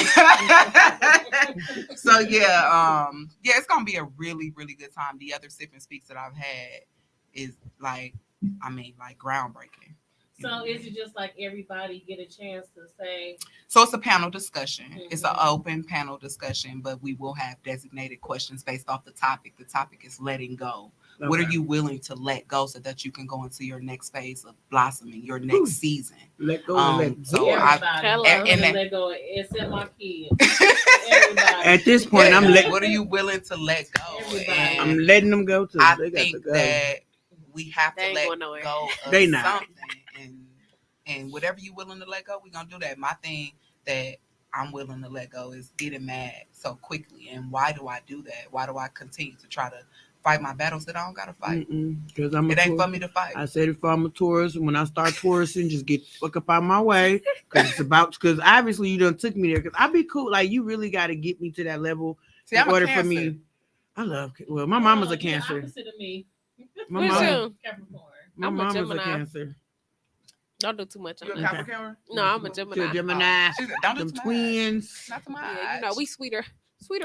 So yeah, it's gonna be a really, really good time. The other sip and speaks that I've had is like groundbreaking. So is it just like everybody get a chance to say? So it's a panel discussion. It's an open panel discussion, but we will have designated questions based off the topic. The topic is letting go. Okay. What are you willing to let go so that you can go into your next phase of blossoming, your next season? Let go. Let so everybody. Let go. Except my kids. Everybody. At this point, what are you willing to let go? I'm letting them go too. I think that we have to let go of something, and whatever you're willing to let go, we're gonna do that. My thing that I'm willing to let go is getting mad so quickly. And why do I do that? Why do I continue to try to fight my battles that I don't gotta fight? Because it ain't for me to fight. I said if I'm a tourist, when I start touristing, just get the fuck up out of my way. Because obviously you done took me there. Because I be cool. Like, you really got to get me to that level in order for me. I love. Well, my mama's a Cancer. Opposite of me. My mama's Capricorn. a Cancer. Don't do too much on that. You a Capricorn? No, I'm a Gemini. Gemini. Don't do them twins. Not too much. Yeah, you know, we sweeter,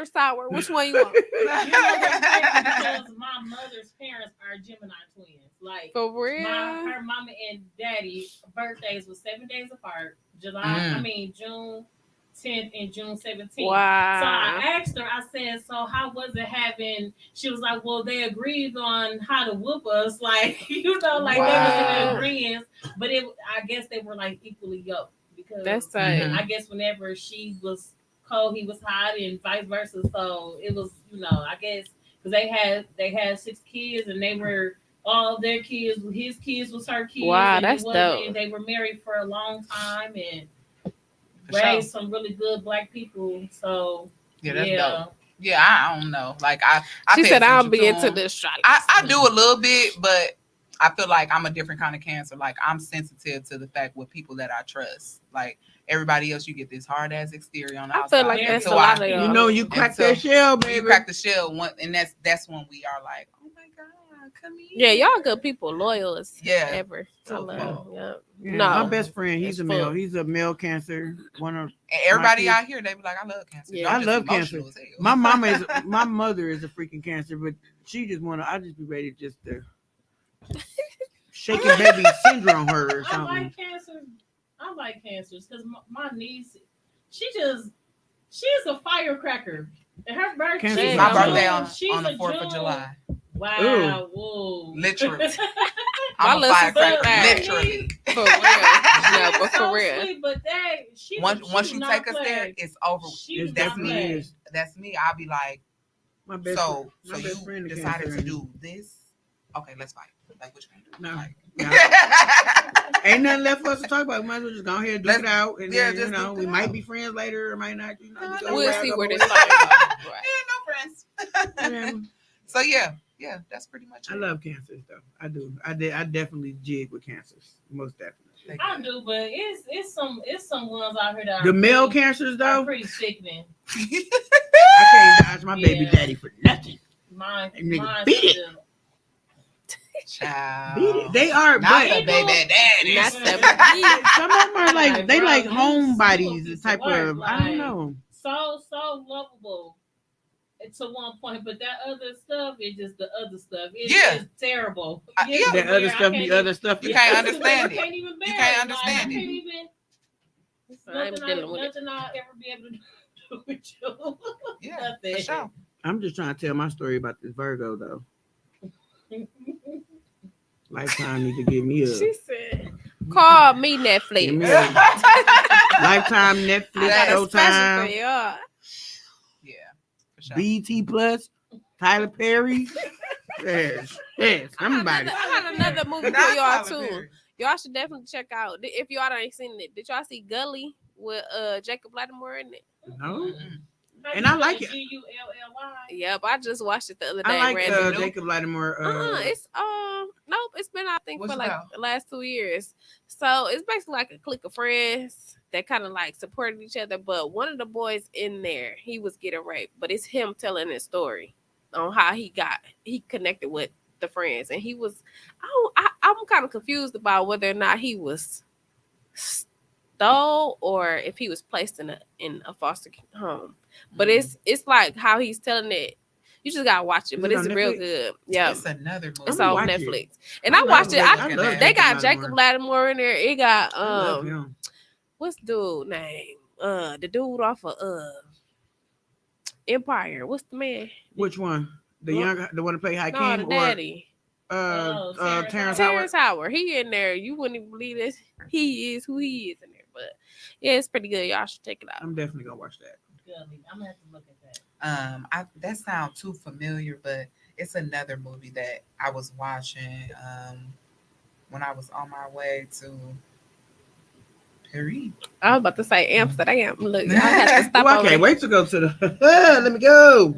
sour. Which one you want? Because my mother's parents are Gemini twins. Like, for real? Her mama and daddy birthdays were 7 days apart. June 10th and June 17th. Wow. So I asked her, I said, so how was it having, she was like, well, they agreed on how to whoop us. Like, you know, like they was in agreement. But I guess they were like equally yoked. Because that's tight. I guess whenever she was cold, he was hot, and vice versa. So it was, you know, I guess, because they had 6 kids, and they were all their kids. His kids was her kids. Wow, that's dope. And they were married for a long time and raised some really good Black people. So yeah, that's dope. Yeah, I don't know. Like she said I don't be into this shot. I do a little bit, but I feel like I'm a different kind of Cancer. Like, I'm sensitive to the fact with people that I trust. Like, everybody else, you get this hard ass exterior on the outside. I feel like that's a lot of you know, you crack that shell, baby. You crack the shell, and that's when we are like, oh my God, come here. Yeah, y'all good people, loyal as ever. So I love. Yeah, my best friend, he's a male. He's a male Cancer. And everybody out here, they be like, I love Cancer. Yeah, I love Cancer. My mother is a freaking Cancer, but she just I just be ready just to shaking baby syndrome her or something. I like Cancers because my niece, she's a firecracker. And her birthday, my birthday on the 4th of July. Wow, whoa. Literally. I'm a firecracker. Literally. For real. Yeah, but for real. Sweet, but once you take us there, it's over. That's me. That's me. I'll be like, so you decided to do this? Okay, let's fight. Like, what you gonna do? No. Like, ain't nothing left for us to talk about. We might as well just go ahead and duke it out. And then, just, you know, we might be friends later or might not. You know, we'll see where this fight goes. Right. No friends. So yeah, that's pretty much it. I love Cancers though. I do. I definitely jig with Cancers. Most definitely. I do, but it's some ones out here that the male Cancers though are pretty sickening. I can't dodge my baby daddy for nothing. Mine beat it. Child. Beat it. They are not the baby daddy. Not the some of them are like they like homebodies, the type of like, I don't know. So lovable. to one point, but that other stuff is just the other stuff. It's Yeah. terrible. Yeah. That other stuff be other stuff. You can't understand You it. can't even bear You can't it. understand Like, I it. can't even. It's nothing I'll ever be able to do with you. Yeah, Nothing. for sure. I'm just trying to tell my story about this Virgo though. Lifetime need to give me a. She said, "Call me Netflix." Give me a Lifetime, Netflix, I got a special for Showtime, y'all. Yeah, for sure. BT Plus, Tyler Perry. Yes, somebody. I got another movie for Not y'all Tyler too. Perry. Y'all should definitely check out. If y'all ain't seen it, did y'all see Gully with Jacob Lattimore in it? No, and I like it. Gully. Yep, I just watched it the other day. I like randomly. Jacob Lattimore. It's nope. It's been I think What's for it like about? the last 2 years. So it's basically like a clique of friends that kind of like supported each other. But one of the boys in there, he was getting raped, but it's him telling his story on how he connected with the friends, and he was. I'm kind of confused about whether or not he was stole or if he was placed in a foster home. But it's like how he's telling it. You just gotta watch it, but it's real good. Yeah, It's another movie. it's on Netflix, and I watched it. love They got Jacob Jacob Lattimore in there. It got I love him. what's dude name? The dude off of Empire. What's the man? Which one? The one to play Hakeem No, the or daddy. Terrence Howard? Terrence Howard. He in there. You wouldn't even believe this. He is who he is in there. But yeah, it's pretty good. Y'all should check it out. I'm definitely gonna watch that. I'm gonna have to look at that. That sounds too familiar, but it's another movie that I was watching when I was on my way to Paris. I was about to say Amsterdam. Look, I had to stop. I can't wait to go to the. Let me go.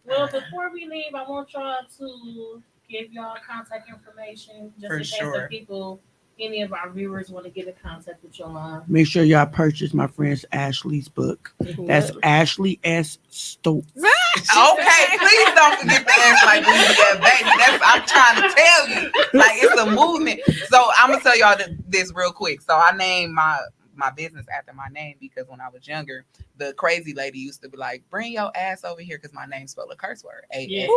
Well, before we leave, I want y'all to give y'all contact information just in case the people, any of our viewers, want to get in contact with y'all. Make sure y'all purchase my friend Ashley's book. That's Ashley S. Stokes. Okay, please don't forget to ask like that, baby. I'm trying to tell you. Like, it's a movement. So I'm gonna tell y'all this real quick. So I named my business after my name because when I was younger, the crazy lady used to be like, "Bring your ass over here," because my name spelled a curse word, ASS.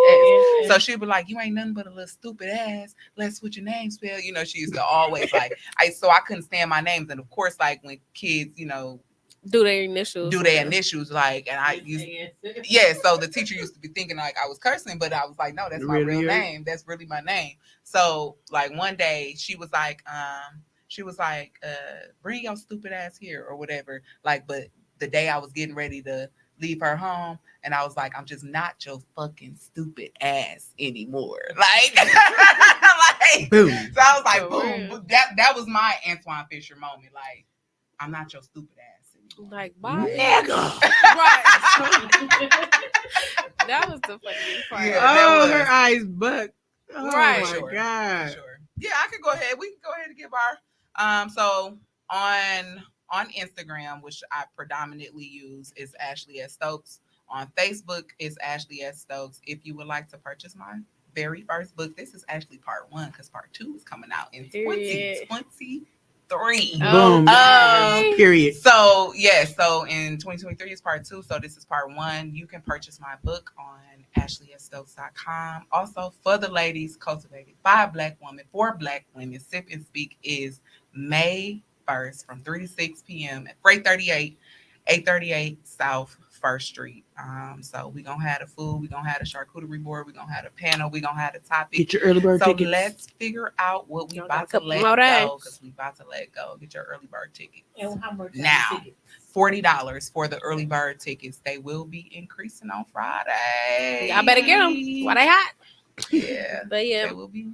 So she'd be like, "You ain't nothing but a little stupid ass. Let's switch your name spell." You know, she used to always like, so I couldn't stand my names, and of course, like when kids, you know, do their initials, like, and I used, so the teacher used to be thinking like I was cursing, but I was like, no, that's my real name. That's really my name. So like one day she was like, bring your stupid ass here or whatever. Like, but the day I was getting ready to leave her home, and I was like, I'm just not your fucking stupid ass anymore. Like, Boom. So I was like, boom. That was my Antoine Fisher moment. Like, I'm not your stupid ass anymore. Like, bye, nigga. Right. That was the funniest part. Yeah, her eyes buck. Oh right. My God. Sure. Yeah, I could go ahead. We can go ahead and give our so on Instagram, which I predominantly use, is Ashley S. Stokes. On Facebook is Ashley S. Stokes. If you would like to purchase my very first book, this is actually part 1 because part 2 is coming out in 2023. Boom. Period. So so in 2023 is part 2. So this is part 1. You can purchase my book on AshleySstokes.com. Also, for the ladies, cultivated by a Black woman for Black women, Sip and Speak is May 1st from 3 to 6 p.m. at 838 South 1st Street. So we're going to have the food. We're going to have the charcuterie board. We're going to have the panel. We're going to have the topic. Get your early bird tickets. So let's figure out what we about to let go, because we about to let go. Get your early bird tickets. And how much now? $40 for the early bird tickets. They will be increasing on Friday. I better get them while they hot. Yeah. But yeah. They will be.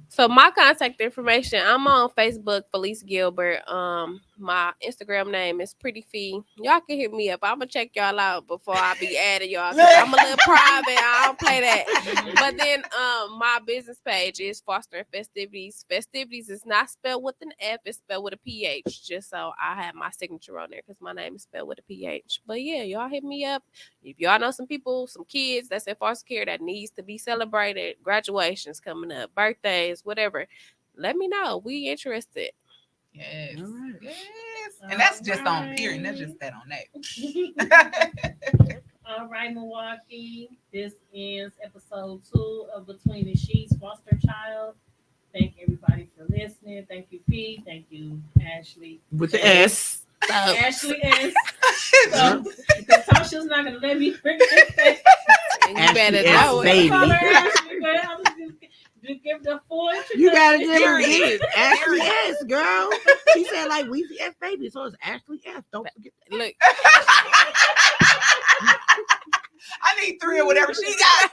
So my contact information, I'm on Facebook, Felice Gilbert. My Instagram name is Pretty Fee. Y'all can hit me up. I'm gonna check y'all out before I be adding y'all. I'm a little private. I don't play that. But then my business page is Fostering Festivities. Festivities is not spelled with an F, it's spelled with a PH. Just so I have my signature on there because my name is spelled with a PH. But yeah, y'all hit me up. If y'all know some people, some kids that's in foster care that needs to be celebrated, graduations coming up, birthdays, whatever, let me know. We interested. Yes. Right. Yes. And that's just on period. That's just that on that. All right, Milwaukee. This ends episode 2 of Between the Sheets, Foster Child. Thank everybody for listening. Thank you, P. Thank you, Ashley. With the S. Ashley S. So, because Tasha's not going to let me forget that. And you better know baby. Ashley, but I'm just give the full introduction. You gotta give her Ashley S, girl. She said like Weezy S baby, so it's Ashley S. Don't forget that. Look, I need 3 or whatever she got.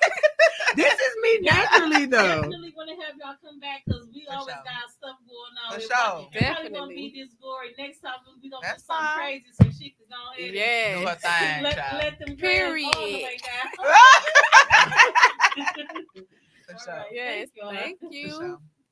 This is me naturally though. Definitely want to have y'all come back because we always got stuff going on. For sure. Definitely gonna be this gory. Next time we gonna do something fine. crazy so she can go ahead. yeah. Do her thing, Let them Period. all the way down. For sure. Yes, thank For you. sure.